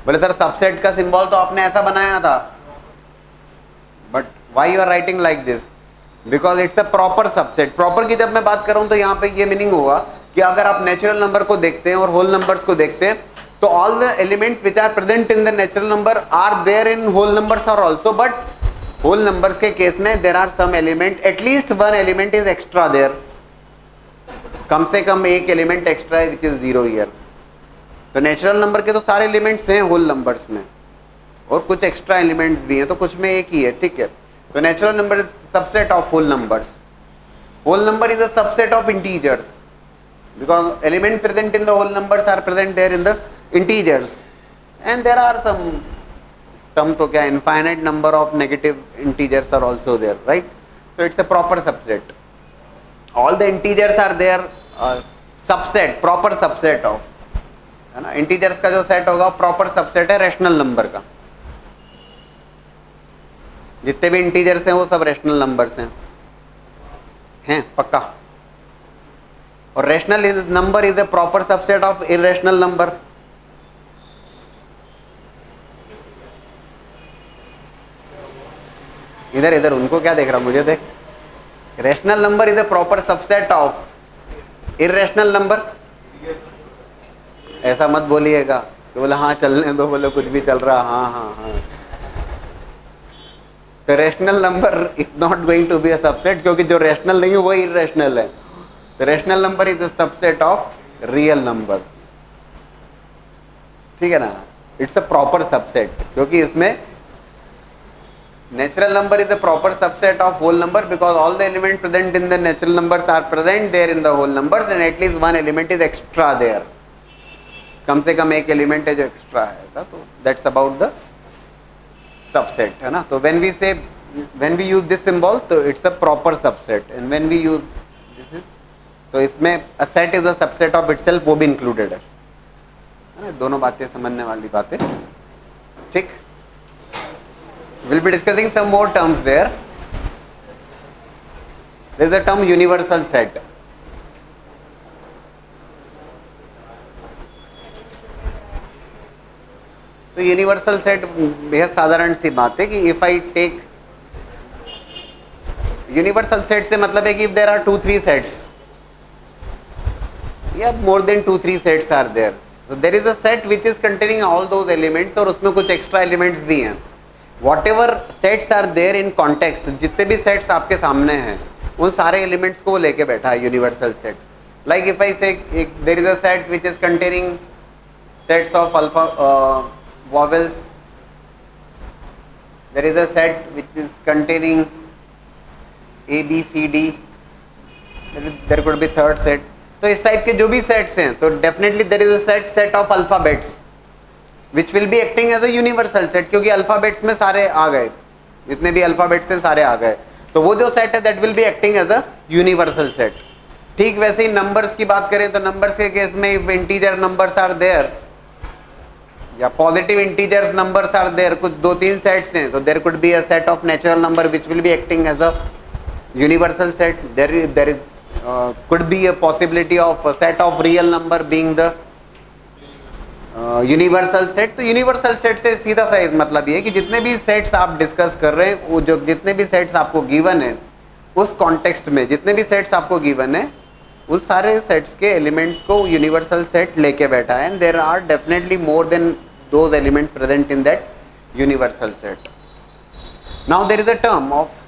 बोले sir subset का symbol तो आपने ऐसा बनाया था, but why you are writing like this? Because it's a proper subset. Proper की जब मैं बात कर रहा हूं तो यहाँ पे ये मीनिंग होगा कि अगर आप नेचुरल नंबर को देखते हैं और होल नंबर्स को देखते हैं तो all the elements which are present in the natural number are there in whole numbers are also, but whole numbers के केस में there are some element, at least one element is extra there. कम से कम एक element extra है which is 0 here. तो natural number के तो सारे एलिमेंट्स हैं होल नंबर्स में, और कुछ एक्स्ट्रा एलिमेंट्स भी हैं, तो कुछ में एक ही है, ठीक है. तो natural number is subset of whole numbers. Whole number is a subset of integers because element present in the whole numbers are present there in the integers, and there are some तो क्या infinite number of negative integers are also there, right? So it's a proper subset. All the integers are there subset, proper subset of, है ना. इंटीजर्स का जो set होगा proper subset है rational number का. जितने भी इंटीजर्स हैं वो सब रेशनल नंबर्स हैं पक्का. और rational number is a proper subset of irrational number. इधर इधर उनको क्या देख रहा, मुझे देख. Rational number is a proper subset of irrational number. ऐसा मत बोलिएगा तो बोले हाँ चलने दो, बोले कुछ भी चल रहा, हाँ हाँ हाँ. तो rational number is not going to be a subset, क्योंकि जो रेशनल नहीं है वो इरेशनल है. तो rational number is a subset of real number, ठीक है ना. इट्स अ प्रॉपर सबसेट क्योंकि इसमें natural number is a proper subset of whole number because all the element present in the natural numbers are present there in the whole numbers, and at least one element is extra there. कम से कम एक element है जो extra है. तो that's about the subset, है ना. तो when we use this symbol तो it's a proper subset, and when we use this is, तो इसमें a set is a subset of itself, वो भी इंक्लूडेड है ना. दोनों बातें समझने वाली बातें, ठीक. Will be discussing some more terms there. There is a term universal set. तो यूनिवर्सल सेट बेहद साधारण सी बात है कि if I take universal set से मतलब है कि इफ देयर आर 2-3 सेट्स या more than 2-3 sets are there, तो there is a set which is containing all those elements, और उसमें कुछ एक्स्ट्रा एलिमेंट्स भी हैं. Whatever sets are there in context, जितने भी सेट्स आपके सामने हैं उन सारे एलिमेंट्स को लेके बैठा है universal set. Like if I say there is a set which is containing sets of alpha vowels, there is a set which is containing A, B, C, D, there could be third set. तो इस type के जो भी sets हैं तो definitely there is a set of alphabets. Which will be acting as a universal set, क्योंकि alphabets में सारे आ गए, जितने भी अल्फाबेट्स हैं सारे आ गए, तो वो जो सेट है that will be acting as a universal set. ठीक वैसे ही नंबर्स की बात करें तो नंबर्स के केस में if integer numbers are there या positive integer numbers are there, कुछ दो तीन सेट्स हैं, तो there could be a set of natural number which will be acting as a universal set. There is could be a possibility of a set of real number being the universal set. तो universal set से सीधा सा मतलब ये है कि जितने भी सेट्स आप डिस्कस कर रहे हैं, वो जो जितने भी सेट्स आपको गिवन है उस कॉन्टेक्स्ट में, जितने भी सेट्स आपको गिवन है उन सारे सेट्स के एलिमेंट्स को यूनिवर्सल सेट लेके बैठा है, and there are definitely more than those elements present in that universal set. Now there is a term of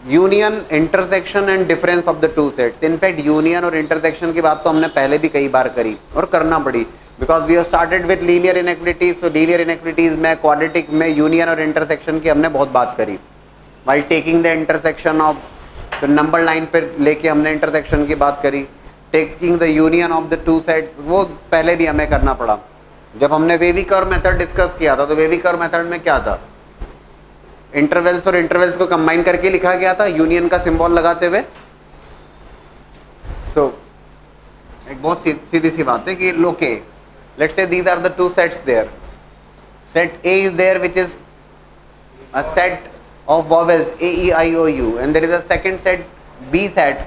union, intersection and difference of the two sets. In fact union और intersection की बात तो हमने पहले भी कई बार करी और करना पड़ी, because we have started with linear inequalities. So linear inequalities में, क्वाड्रेटिक में यूनियन और इंटरसेक्शन की हमने बहुत बात करी। While taking the intersection of two number line पर लेके हमने इंटरसेक्शन की बात करी। Taking the union of the two sets वो पहले भी हमें करना पड़ा। जब हमने वेवी कर्व मेथड डिस्कस किया था तो वेवी कर्व मेथड में क्या था, इंटरवल्स और इंटरवल्स को कंबाइन करके लिखा गया था यूनियन का सिंबल लगाते हुए। सो एक बहुत सीधी सी बात है कि लोके let's say these are the two sets there, set A is there which is a set of vowels A, E, I, O, U, and there is a second set B set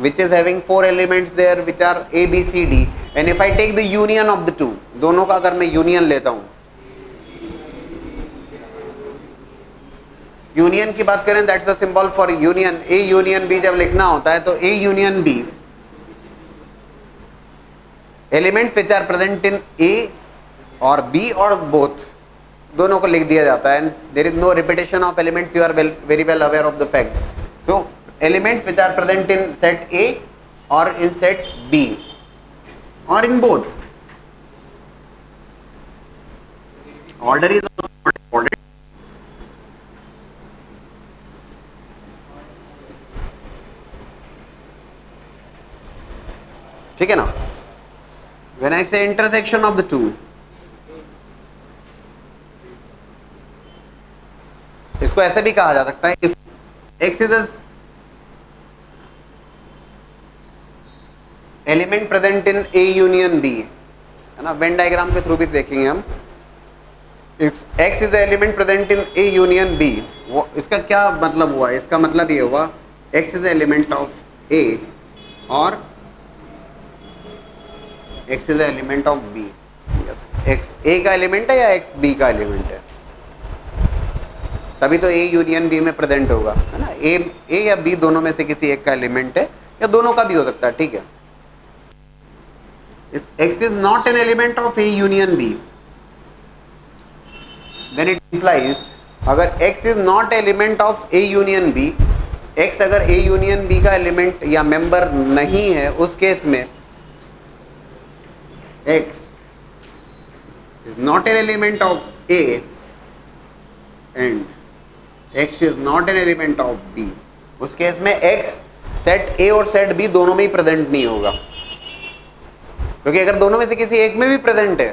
which is having four elements there which are A, B, C, D, and if I take the union of the two, दोनों का अगर मैं union लेता हूँ, union की बात करें that's the symbol for union. A union B जब लिखना होता है तो A union B elements which are present in A और B और बोथ दोनों को लिख दिया जाता है, and there is no repetition of elements, you are very well aware of the fact. So elements which are present in set A और in set B और in both, order is order. ठीक है ना। When I से intersection of the to, इसको ऐसे भी कहा जा सकता है if x is element present in A union B, है ना, वेन डायग्राम के थ्रू भी देखेंगे हम। X is element present in A union B, वो इसका क्या मतलब हुआ, इसका मतलब ये हुआ x is element of A और x is element of B. X A का एलिमेंट है या एक्स बी का एलिमेंट है, तभी तो ए यूनियन बी में प्रेजेंट होगा, है ना। ए या बी दोनों में से किसी एक का एलिमेंट है या दोनों का भी हो सकता है, ठीक है। If x is not an element of A union B then it implies, अगर x is not element of A union B, x अगर ए यूनियन बी का एलिमेंट या मेंबर नहीं है, उस केस में x is not an element of A and x is not an element of B, उस case में x set A और सेट B दोनों में ही प्रेजेंट नहीं होगा, क्योंकि अगर दोनों में से किसी एक में भी प्रेजेंट है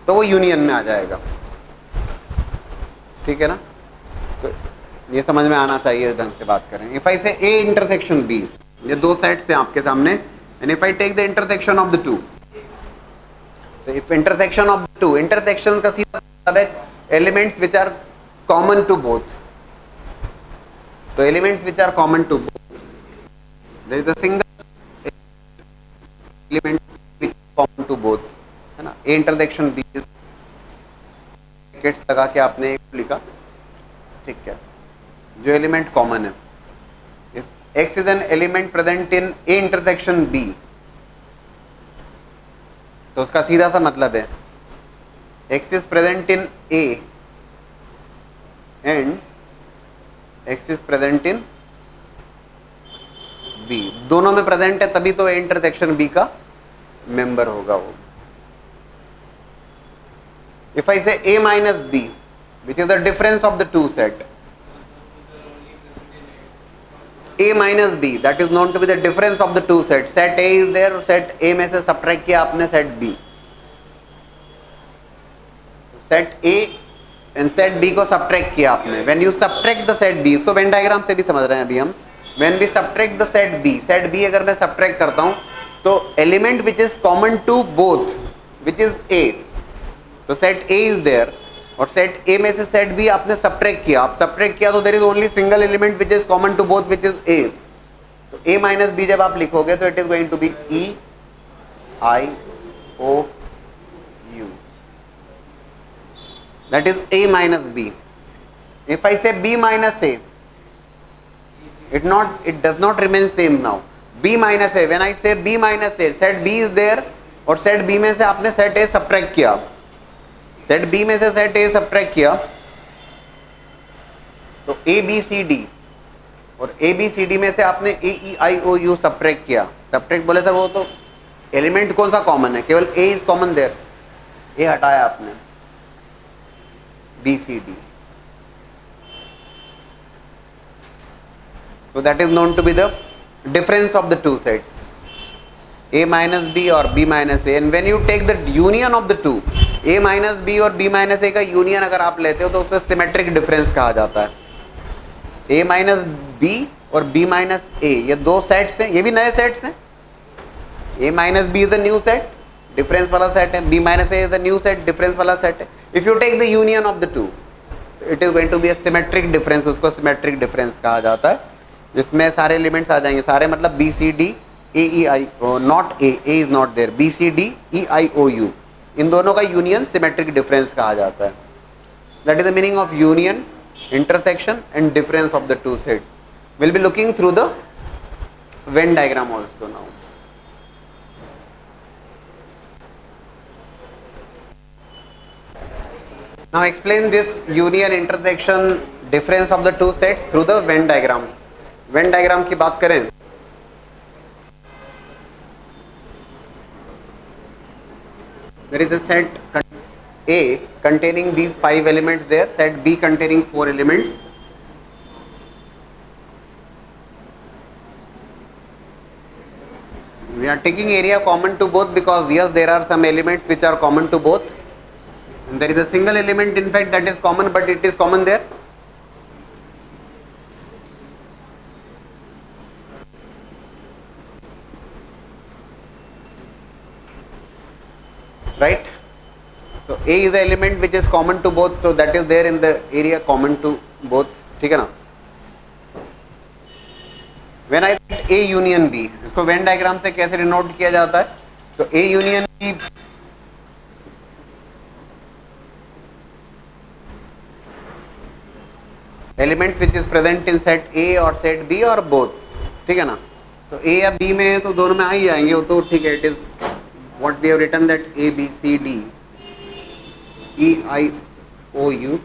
तो वो यूनियन में आ जाएगा। ठीक है ना, तो ये समझ में आना चाहिए, ढंग से बात करें। इफ आई से A इंटरसेक्शन B, ये दो सेट्स हैं आपके सामने, and if I take the intersection of the two, so if intersection of the two, intersection का सीधा मतलब है elements which are common to both, तो elements which are common to both, there is a single element which is common to both, है ना। A intersection B brackets लगा के आपने लिखा, ठीक है, जो एलिमेंट कॉमन है। If x is an element present in A intersection B, तो उसका सीधा सा मतलब है x is present in A and x is present in B, दोनों में प्रेजेंट है तभी तो A इंटरसेक्शन B का मेंबर होगा वो। इफ आई से A minus B which is the difference of the two set, A minus B that is known to be the difference of the two set, set A is there, set A में से subtract किया आपने set B, set A and set B को subtract किया आपने. When you subtract the set B, इसको Venn diagram से भी समझ रहे हैं अभी हम. When we subtract the set B अगर मैं सब्ट्रैक्ट करता हूं तो element which is common to both which is A, तो सेट ए इज देयर और सेट ए में से सेट बी आपने सब्ट्रैक्ट किया. आप सब्ट्रैक्ट किया तो there is only single element which is common to both which is A. तो ए माइनस बी जब आप लिखोगे तो it is going to be E I O U, that is A minus B. If I say B minus A, it does not remain same now. b minus a, when I say b minus a, set b is there और set b में से आपने set a subtract किया. set b में से set a subtract किया तो a b c d और a b c d में से आपने a e i o u subtract किया. subtract बोले सर वो तो एलिमेंट कौन सा कॉमन है, केवल a is common there, a हटाया आपने, b c d. So that is known to be the difference of the two sets, a minus b or b minus a. And when you take the union of the two, a minus b और b minus a का union अगर आप लेते हो तो उसे symmetric difference कहा जाता है. a minus b और b minus a ये दो सेट्स हैं, ये भी नए सेट्स हैं. a minus b is a new set, difference वाला सेट है. b minus a is a new set, difference वाला सेट है. If you take the union of the two, it is going to be a symmetric difference. उसको symmetric difference कहा जाता है, जिसमें सारे एलिमेंट्स आ जाएंगे. सारे मतलब B C D A E I, not A is not there, B C D E I O U, इन दोनों का यूनियन सिमेट्रिक डिफरेंस कहा जाता है. That is the meaning of union, intersection and difference of the two sets. Will be looking through the Venn diagram also now. Now explain this union, intersection, difference of the two sets through the Venn diagram. Venn diagram की बात करें, there is a set A containing these 5 elements there, set B containing 4 elements. We are taking area common to both because yes, there are some elements which are common to both. And there is a single element in fact that is common, but it is common there. Right? So A is the element which is common to both, so that is there in the area common to both. ठीक है ना? When I write A union B, इसको Venn diagram से कैसे denote किया जाता है? तो A union B elements which is present in set A और सेट बी और बोथ. ठीक है ना? तो ए या बी में तो दोनों में आ ही जाएंगे वो तो. ठीक है, it is what we have written that A B C D E I O U.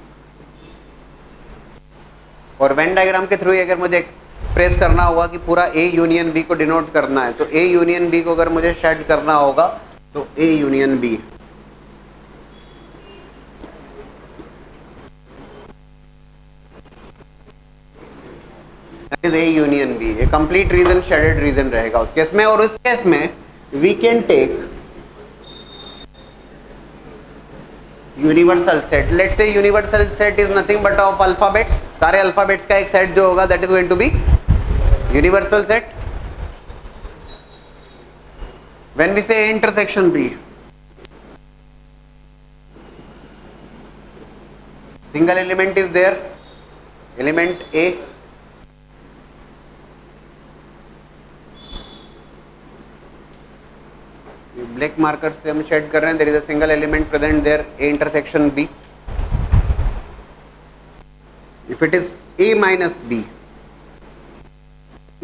और वेन डायग्राम के थ्रू अगर मुझे एक्सप्रेस करना होगा कि पूरा ए यूनियन बी को डिनोट करना है, तो ए यूनियन बी को अगर मुझे शेड करना होगा तो A union B. That is A union B. A complete region shaded region रहेगा उस केस में. और उस केस में we can take universal set. Let's say universal set is nothing but of alphabets. सारे alphabets का एक set जो होगा that is going to be universal set. When we say intersection B, single element is there, element A. Black marker से हम shade कर रहे हैं. There is a single element present there A intersection B. If it is A minus B,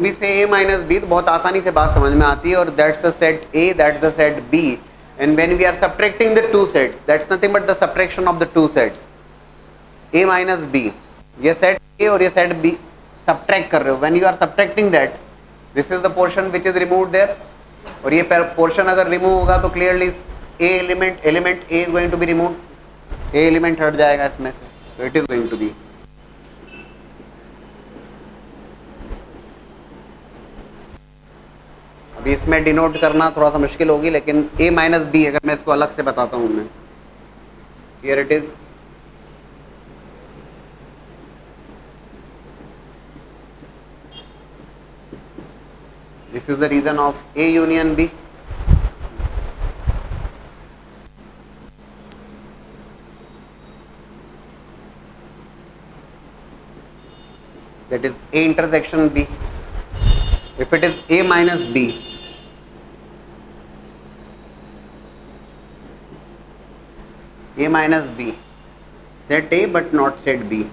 B से A minus B तो बहुत आसानी से बात समझ में आती है. और that's the set A, that's the set B. And when we are subtracting the two sets, that's nothing but the subtraction of the two sets A minus B. ये सेट ए और ये सेट बी सब्ट्रैक्ट कर रहे हो. When you are subtracting that, this is the portion which is removed there. और ये portion अगर remove होगा तो clearly A element A is going to B remove. A element हट जाएगा इसमें से, तो it is going to be. अभी इसमें डिनोट करना थोड़ा सा मुश्किल होगी, लेकिन ए माइनस बी अगर मैं इसको अलग से बताता हूँ मैं, Here it is. This is the reason of A union B. That is A intersection B. If it is A minus B, A minus B, set A but not set B.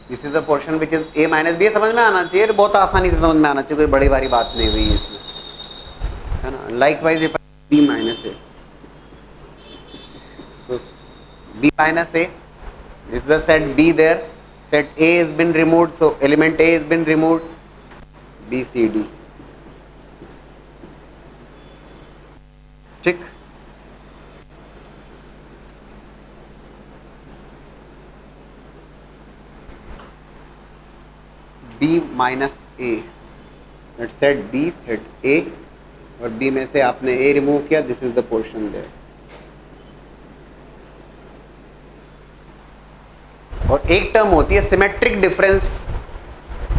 This is the portion which is A minus B. समझ में आना चाहिए, बहुत आसानी से समझ में आना चाहिए, कोई बड़ी भारी बात नहीं हुई इसमें, है ना. Likewise if B minus A, so B minus A, this is the set B there, set A has been removed, so element A has been removed, B C D. ठीक. B minus A, set B, set A, और B में से आपने A remove किया, this is the portion there. और एक term होती है सिमेट्रिक डिफरेंस.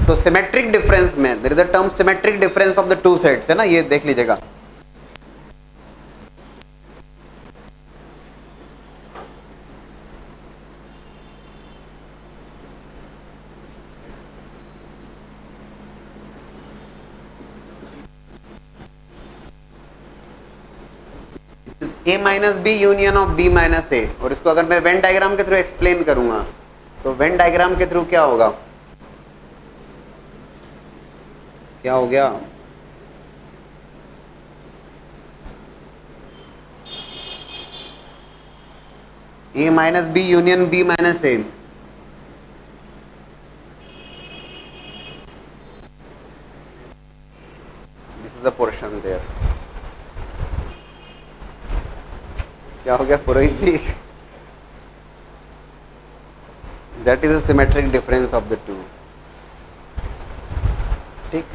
तो सिमेट्रिक डिफरेंस में there is a term symmetric difference of the two sets, है ना, ये देख लीजिएगा. A minus B union of B minus A. और इसको अगर मैं वेन डायग्राम के थ्रू एक्सप्लेन करूंगा तो वेन डायग्राम के थ्रू क्या होगा, क्या हो गया, A minus B union B minus A. This is the portion there. क्या हो गया Purohit ji, that is a symmetric difference of the two. ठीक.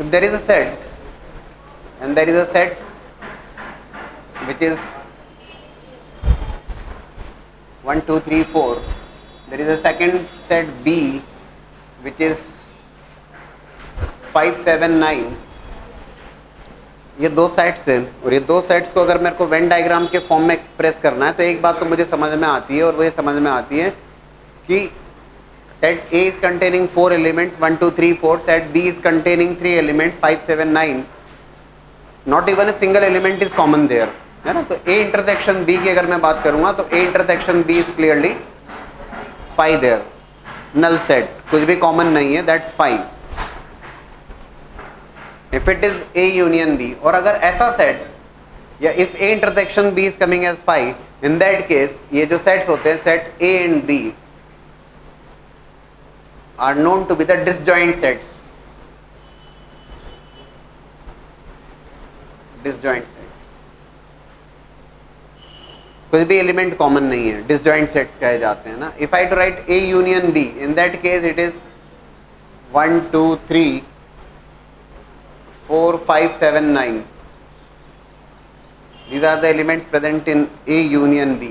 If there is a set and there is a set which is 1 2 3 4, there is a second set B which is 5 7 9. ये दो sets हैं, और ये दो सेट्स को अगर मेरे को वेन डायग्राम के फॉर्म में एक्सप्रेस करना है तो एक बात तो मुझे समझ में आती है, और वो ये समझ में आती है कि set A is containing 4 elements 1 2 3 4, set B is containing 3 elements 5 7 9, not even a single element is common there, है ना. तो A इंटरसेक्शन B की अगर मैं बात करूंगा तो A intersection B is clearly 5 there, null set, कुछ भी कॉमन नहीं है, that's 5. If it is A union B, और अगर ऐसा सेट, या if A intersection B is coming as 5, in that case ये जो सेट्स होते हैं set A and B are known to be the disjoint sets. Disjoint set, कुछ भी एलिमेंट कॉमन नहीं है, डिसजॉइंट सेट्स कहे जाते हैं ना. If I to write A union B, in that case it is 1 2 3 4 5 7 9. These are the elements present in A union B.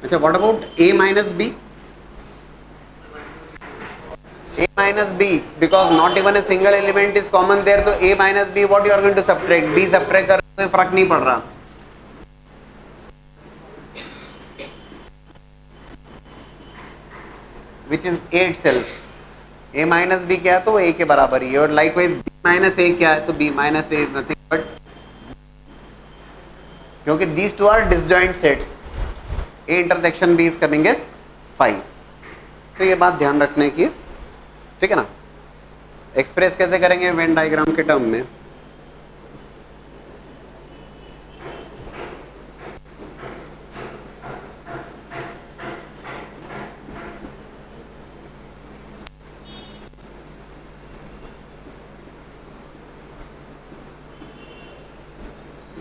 Okay, what about A minus B? A minus B, because not even a single element is common there, so A minus B, what you are going to subtract? B subtract कर कोई फर्क नहीं पड़ रहा. Which is A itself. A minus B क्या है तो वो A के बराबर ही है, और लाइकवाइज B माइनस A क्या है तो B minus A is nothing but, क्योंकि these two are disjoint sets, A intersection B is coming as 5. तो ये बात ध्यान रखने की, ठीक है ना. एक्सप्रेस कैसे करेंगे वेन डायग्राम के टर्म में,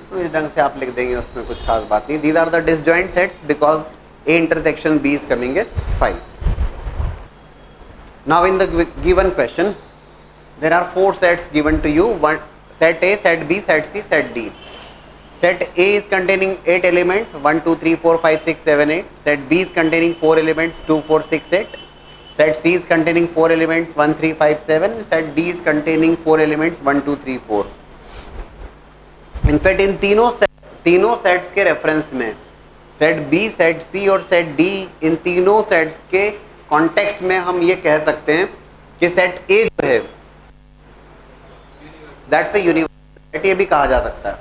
तो इस ढंग से आप लिख देंगे, उसमें कुछ खास बात नहीं. These are the disjoint sets because A intersection B is coming as 5. Now in the given question, There are 4 sets given to you, one set A, set B, set C, set D. Set A is containing 8 elements, 1, 2, 3, 4, 5, 6, 7, 8. Set B is containing 4 elements, 2, 4, 6, 8. Set C is containing 4 elements, 1, 3, 5, 7. Set D is containing 4 elements, 1, 2, 3, 4. In fact, इन तीनों sets के reference में set B, set सी और set D, इन तीनों sets के context में हम ये कह सकते हैं कि सेट ए जो है दैट्स अ यूनिवर्सल सेट, ये भी कहा जा सकता है,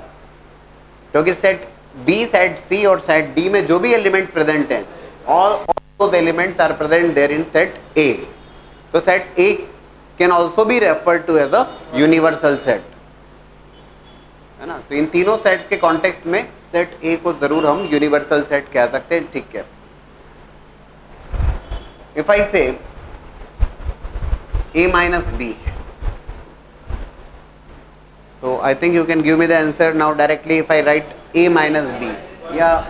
क्योंकि सेट बी, सेट सी और सेट डी में जो भी एलिमेंट प्रेजेंट हैं, all those elements are present there in set A. तो set A can also be referred to as a universal set, है ना. तो इन तीनों सेट्स के कॉन्टेक्स्ट में सेट ए को जरूर हम यूनिवर्सल सेट कह सकते हैं. ठीक है. इफ आई से a minus b, so I think you can give me the answer now directly. If I write a minus b, yeah,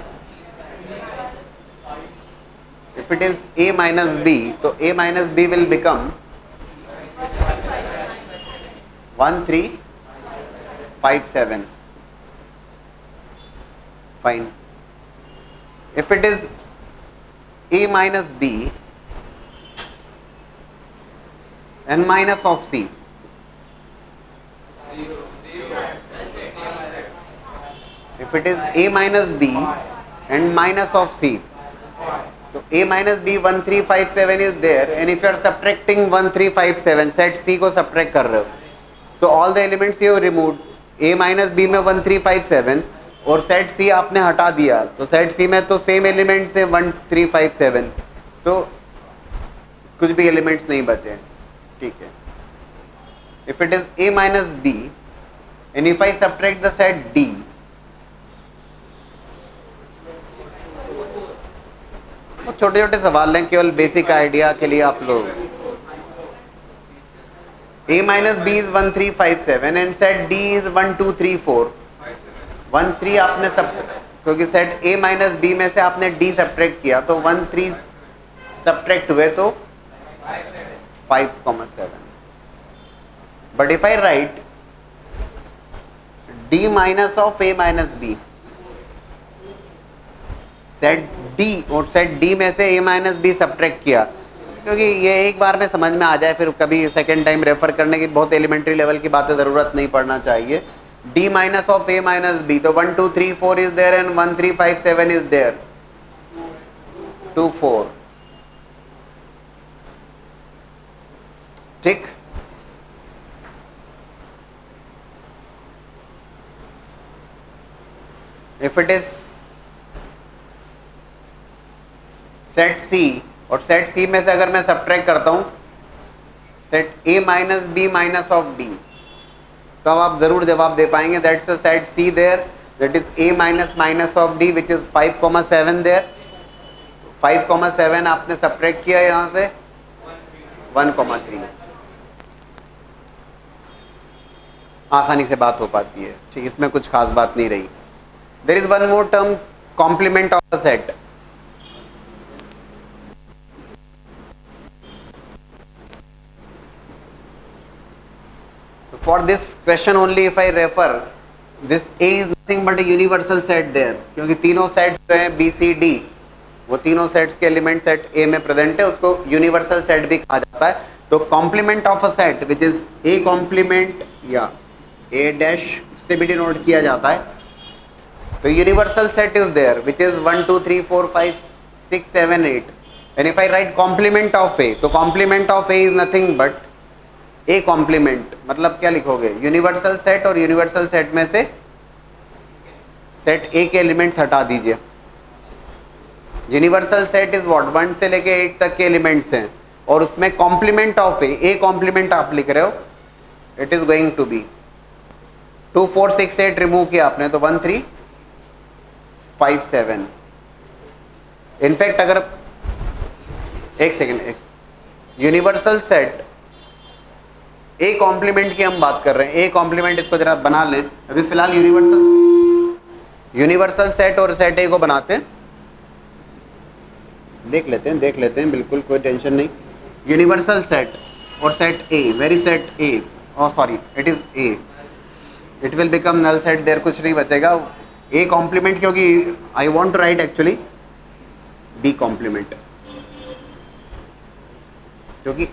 if it is a minus b, so a minus b will become 1 3 5 7. Fine. If it is a minus b and minus of c, if it is a minus b and minus of c, so a minus b 1 3 5 7 is there, and if you are subtracting 1 3 5 7, set c को subtract कर रहे हो, so all the elements you have removed, a minus b में 1 3 5 7 और set सी आपने हटा दिया, तो सेट सी में तो सेम एलिमेंट्स है 1 3 5 7, सो कुछ भी एलिमेंट्स नहीं बचे. ठीक है. If it is a minus b and if I subtract the set d, छोटे छोटे सवाल हैं, केवल बेसिक आइडिया के लिए आप लोग. a minus b is 1 3 5 7 and set d is 1 2 3 4. 1 3 आपने सब, क्योंकि सेट a माइनस b में से आपने d सब्ट्रैक्ट किया, तो 1 3 सब्ट्रैक्ट हुए तो 5,7. But if I write d minus of a minus b, set d और सेट d में से a minus b सब्ट्रैक्ट किया, क्योंकि ये एक बार में समझ में आ जाए, फिर कभी सेकेंड टाइम रेफर करने की बहुत एलिमेंट्री लेवल की बातें ज़रूरत नहीं पड़ना चाहिए. d minus of a minus b, तो 1 2 3 4 is there and 1 3 5 7 is there, 2 4. ठीक. इफ इट इज सेट सी और सेट सी में से अगर मैं सब्ट्रैक्ट करता हूं set a minus B minus of D, तो अब आप जरूर जवाब दे पाएंगे. That's a set C there, that is a minus minus of D which is 5,7 there. 5,7 आपने सब्ट्रैक्ट किया यहां से 1,3. आसानी से बात हो पाती है. ठीक, इसमें कुछ खास बात नहीं रही. There is one more term, complement of a set. For this question only if I refer this A is nothing but a universal set there, क्योंकि तीनों सेट्स जो है बी सी डी, वो तीनों सेट्स के एलिमेंट सेट ए में present है, उसको यूनिवर्सल सेट भी कहा जाता है. तो complement of a set which is A complement या ए डैश से भी डिनोट किया जाता है. तो universal set is there which is 1 2 3 4 5 6 7 8. And if I write complement of A, तो complement of A is nothing but A complement. मतलब क्या लिखोगे, यूनिवर्सल सेट, और यूनिवर्सल सेट में से सेट ए के एलिमेंट्स हटा दीजिए. यूनिवर्सल सेट इज व्हाट, 1 से लेके 8 तक के एलिमेंट्स हैं, और उसमें कॉम्प्लीमेंट ऑफ ए कॉम्प्लीमेंट आप लिख रहे हो, it is going to be 2 4 6 8 remove किया आपने, तो 1 3 5 7. इनफैक्ट अगर एक second, universal set A complement की हम बात कर रहे हैं. ए कॉम्प्लीमेंट, इसको जरा बना लें. अभी फिलहाल यूनिवर्सल सेट और सेट ए को बनाते हैं, देख लेते हैं, बिल्कुल कोई टेंशन नहीं. यूनिवर्सल सेट और set A, very set A, oh sorry, it is A, it will become null set, there कुछ नहीं बचेगा, ए कॉम्प्लीमेंट, क्योंकि I want to write actually B complement, क्योंकि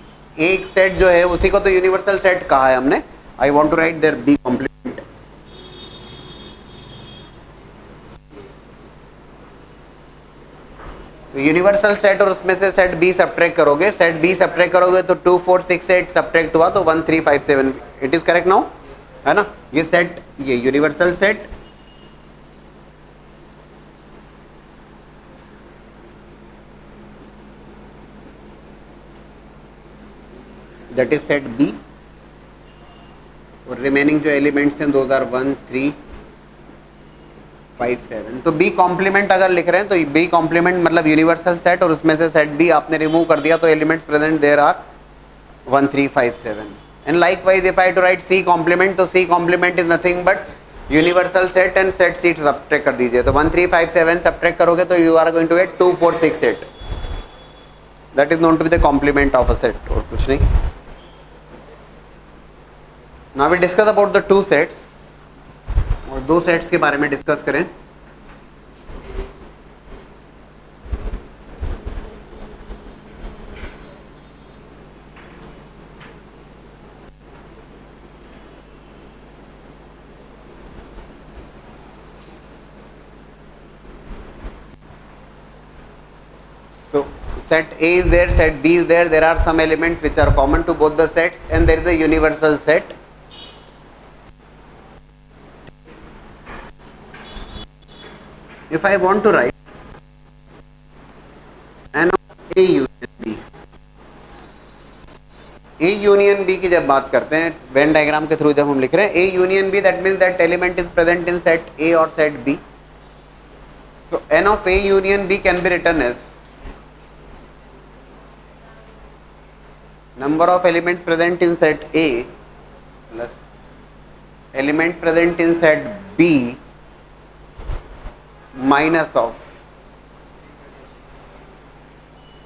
एक सेट जो है उसी को तो यूनिवर्सल सेट कहा है हमने। I want to write there B complement. तो यूनिवर्सल सेट और उसमें से सेट बी सब्ट्रैक्ट करोगे, सेट बी सब्ट्रैक्ट करोगे तो 2 4 6 8 सब्ट्रैक्ट हुआ तो 1 3 5 7, इट इज करेक्ट नाउ, है ना। ये सेट, ये universal set, that is set B, और रिमेनिंग जो एलिमेंट्स हैं 2 1 3 5 7। तो बी कॉम्प्लीमेंट अगर लिख रहे हैं तो बी कॉम्प्लीमेंट मतलब यूनिवर्सल सेट, और उसमें से सेट बी आपने रिमूव कर दिया तो elements present there are 1 3 5 7। And likewise if I to write C complement, तो C complement is nothing but universal set and set C subtract कर दीजिए, तो 1 3 5 7 सब्ट्रैक्ट करोगे तो you are going to get 2 4 6 8, that is known to be the complement of a set, और कुछ नहीं। Now we discuss about the two sets, और दो सेट्स के बारे में डिस्कस करें। So set A is there, set B is there, there are some elements which are common to both the sets, and there is a universal set. If I want to write n of A union B, A union B की जब बात करते हैं when diagram के through जब हम लिख रहे हैं A union B, that means that element is present in set A or set B. So n of A union B can be written as number of elements present in set A plus elements present in set B minus of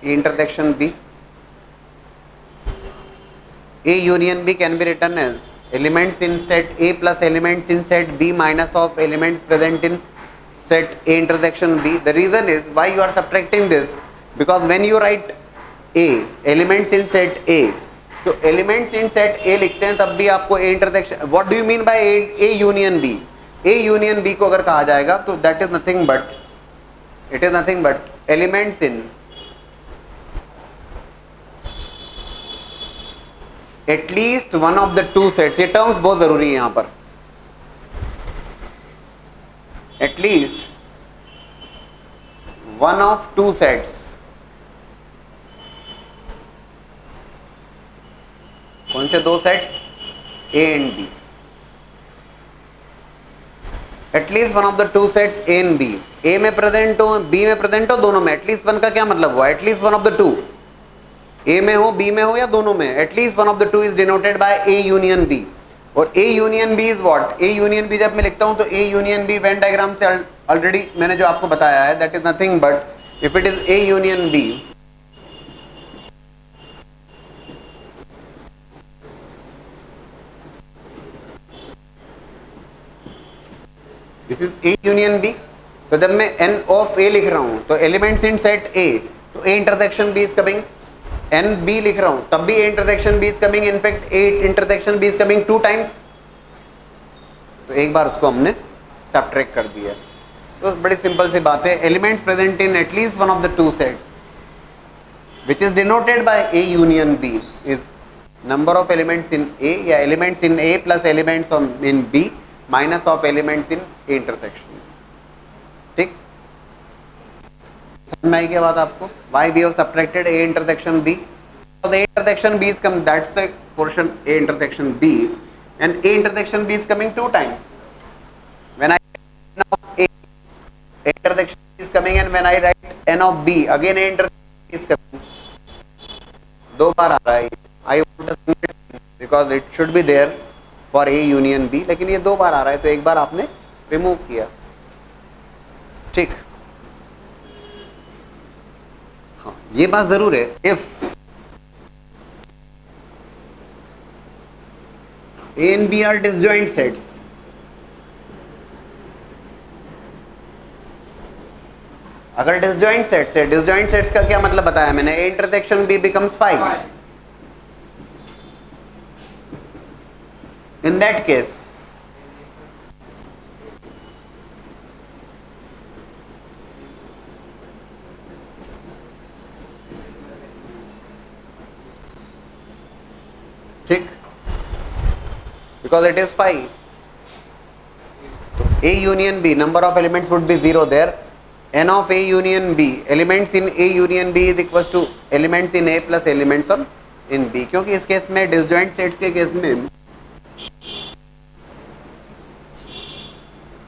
A intersection B. A union B can be written as elements in set A plus elements in set B minus of elements present in set A intersection B. The reason is why you are subtracting this, because when you write A elements in set A, तो elements in set A लिखते हैं तब भी आपको A intersection, what do you mean by A union B? A union B को अगर कहा जाएगा तो that is nothing but, it is nothing but elements in at least one of the two sets. ये terms बहुत जरूरी है यहाँ पर, at least one of two sets. कौन से दो sets? A and B. At least one of the two sets A and B. A में प्रेजेंट हो, B में प्रेजेंट हो, दोनों में। एटलीस्ट वन का क्या मतलब हुआ? At least one of the to, A में हो, B में हो या दोनों में, at least one of the two is denoted by A union B. और A union B is what? A union B जब मैं लिखता हूं तो A union B when diagram से ऑलरेडी मैंने जो आपको बताया है, that is nothing but if it is A union B, this is A union B. तो जब मैं n ऑफ A लिख रहा हूं तो एलिमेंट्स इन सेट A, तो A intersection B is coming, n B लिख रहा हूं तब भी A intersection B is coming, in fact A intersection B is coming 2 times, तो एक बार उसको हमने सब्ट्रैक्ट कर दिया। तो बड़ी सिंपल सी बात है, elements present in at least one of the two sets which is denoted by A union B is number of elements in A या elements in A plus elements in B minus of elements in A intersection. ठीक, समझ में आई क्या बात आपको? Why we have subtracted A intersection B? So the A intersection B is come, that's the portion A intersection B, and A intersection B is coming 2 times. When I write n of A, A intersection B is coming, and when I write n of B, again A intersection B is coming. 2 बार आ रहा है। I want a single time because it should be there for A union B, लेकिन ये 2 बार आ रहा है तो एक बार आपने remove किया। ठीक, हाँ ये बात जरूर है, if A and B are disjoint sets. अगर डिसजॉइंट सेट्स है, डिसजॉइंट सेट्स का क्या मतलब बताया मैंने, A intersection B becomes 5. In that case ठीक, because it is 5. A union B, number of elements would be 0 there. N of A union B, elements in A union B is equals to elements in A plus elements on in B. क्योंकि इस case में disjoint sets के case में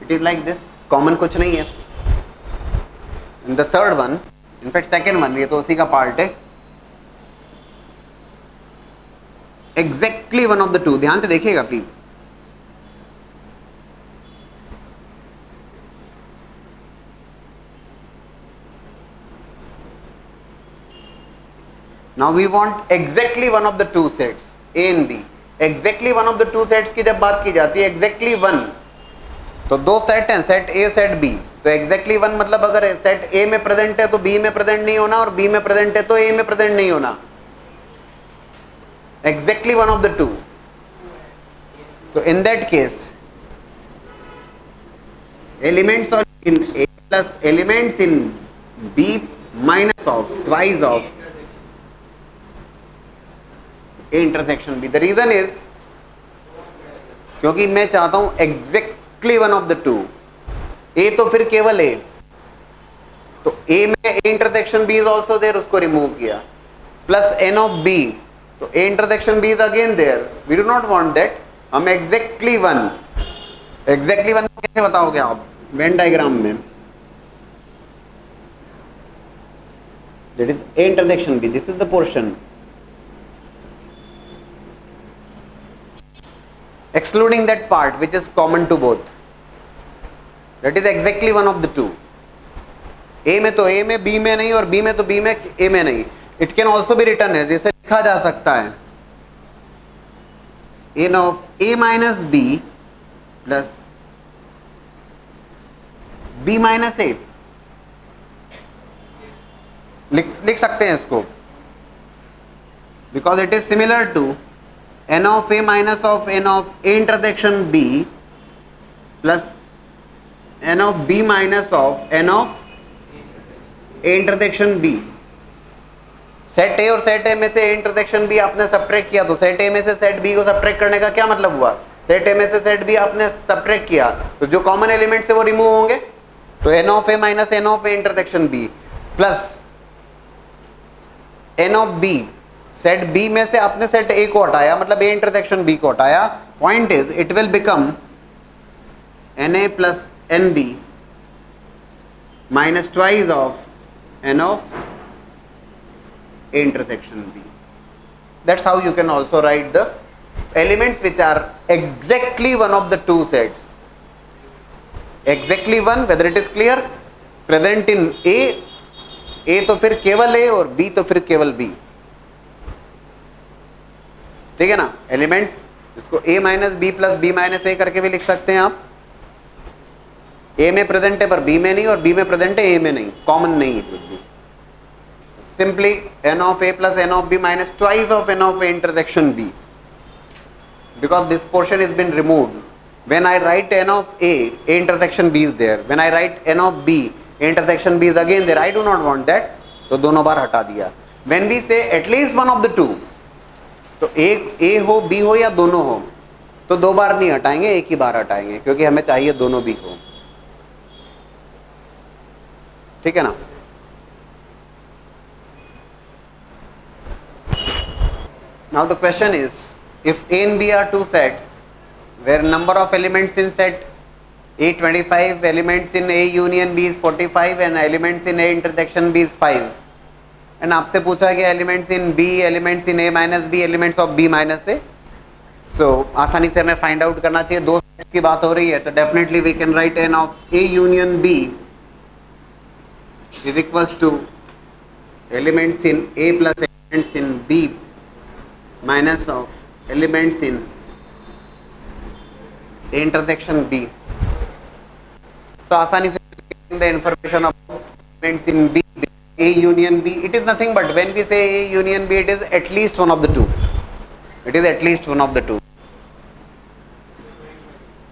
it is like this, common कुछ नहीं है. In the third one, in fact second one, ये तो उसी का part है. Exactly one of the two, ध्यान से देखिएगा please. Now we want exactly one of the two sets A and B. Exactly one of the two sets की जब बात की जाती है, exactly one, तो दो सेट हैं, सेट A सेट B. तो exactly one मतलब अगर सेट A में प्रेजेंट है तो B में प्रेजेंट नहीं होना, और B में प्रेजेंट है तो A में प्रेजेंट नहीं होना. Exactly one of the two. So in that case, elements in A plus elements in B minus of twice of A intersection B. The reason is क्योंकि मैं चाहता हूं exactly one of the two. A तो फिर केवल A, तो A में A intersection B is also there, उसको रिमूव किया, प्लस N of B, तो A intersection B is again there. We do not want that. हम exactly one, exactly one कैसे बताओगे आप वेन डायग्राम में? That is A intersection B. This is the portion. Excluding that part which is common to both, that is exactly one of the two. A में तो A में, B में नहीं, और B में तो B में A में नहीं. It can also be written है, जैसे लिखा जा सकता है n of A minus B plus B minus A. लिख सकते हैं इसको, because it is similar to n of A minus of n of A intersection B plus n of B minus of n of A intersection B. Set A और set A में से A intersection B आपने subtract किया, तो set A में से set B को subtract करने का क्या मतलब हुआ? सेट A में से सेट B आपने सब्ट्रैक्ट किया, तो जो कॉमन एलिमेंट है वो रिमूव होंगे. तो n of A minus n of A intersection B plus n of B, set B में से आपने सेट A को हटाया, मतलब A इंटरसेक्शन B को हटाया. Point is it will become NA plus NB minus twice of N of A intersection B. That's how you can also write the elements which are exactly one of the two sets. Exactly one, whether it is clear, present in A तो फिर केवल A और B तो फिर केवल B. ठीक है ना? एलिमेंट्स इसको A minus B plus B minus A करके भी लिख सकते हैं आप. A में प्रेजेंट है पर B में नहीं, और B में प्रेजेंट है A में नहीं, कॉमन नहीं है कुछ भी. Simply n of A plus n of B minus twice of n of A intersection B, because this portion has been removed. When I write n of A intersection B is there. When I write n of B intersection B is again there. I do not want that, तो दोनों बार हटा दिया. When we say at least one of the two, तो एक A हो B हो या दोनों हो, तो दो बार नहीं हटाएंगे, एक ही बार हटाएंगे, क्योंकि हमें चाहिए दोनों भी हो. ठीक है ना? Now the question is, if A and B are two sets where number of elements in set A 25, elements in A union B is 45 and elements in A intersection B is 5, and आपसे पूछा गया elements in B, elements in A minus B, elements of B minus A. So आसानी से हमें find out करना चाहिए. दो sets की बात हो रही है, तो definitely we can write n of A union B is equals to elements in A plus elements in B minus of elements in A intersection B. So आसानी से the information of elements in B, A union B, it is nothing but when we say A union B, it is at least one of the two. It is at least one of the two.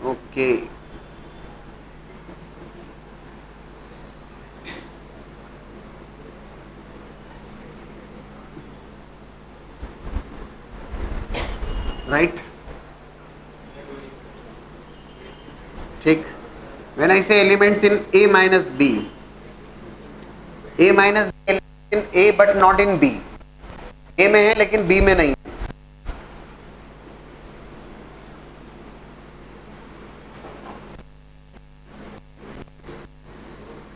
Okay. Right? ठीक. When I say elements in A minus B, A minus B elements in A but not in B. A में है लेकिन B में नहीं.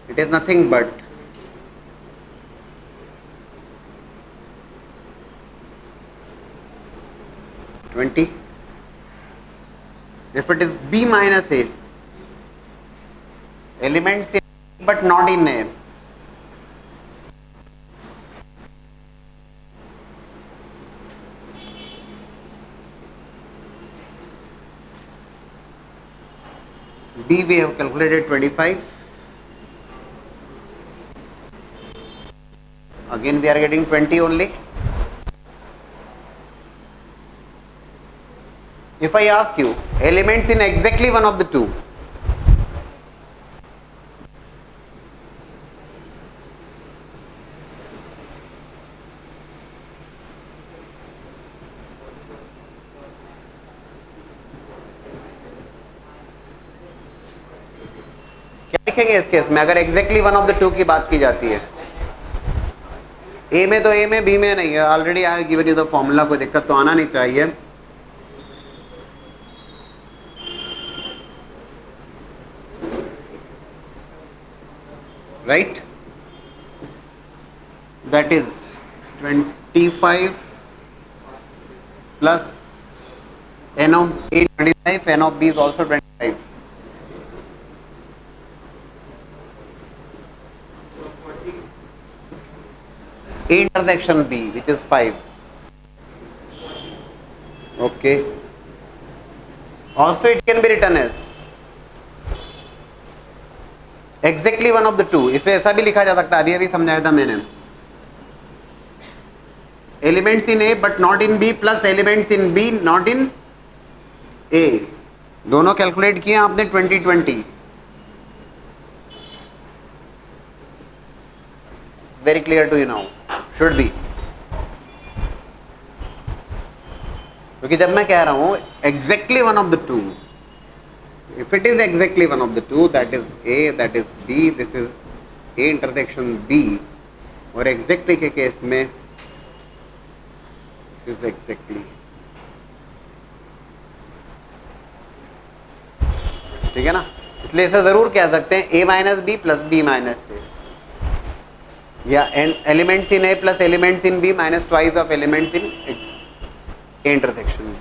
It is nothing but (20). If it is B minus A, elements in A but not in A, B we have calculated 25. Again we are getting 20 only. If I ask you elements in exactly one of the two, क्या लिखेंगे इस case में अगर exactly one of the to की बात की जाती है? ए में तो ए में, बी में नहीं है. Already I have given you the formula, कोई दिक्कत तो आना नहीं चाहिए. Right? That is 25 plus n of A 25, n of B is also 25. A intersection B, which is 5. Okay. Also it can be written as exactly one of the two. इसे ऐसा भी लिखा जा सकता है, अभी अभी समझाया था मैंने. Elements in A but not in B plus elements in B not in A. दोनों कैलकुलेट किए आपने 20-20. Very clear to you now. Should be. क्योंकि जब मैं कह रहा हूं exactly one of the two, if it is exactly one of the two, that is A, that is B, this is A intersection B, और exactly के case में this is exactly. ठीक है ना? इसलिए इसे जरूर कह सकते हैं A minus B plus B minus A, या elements in A plus elements in B minus twice of elements in A intersection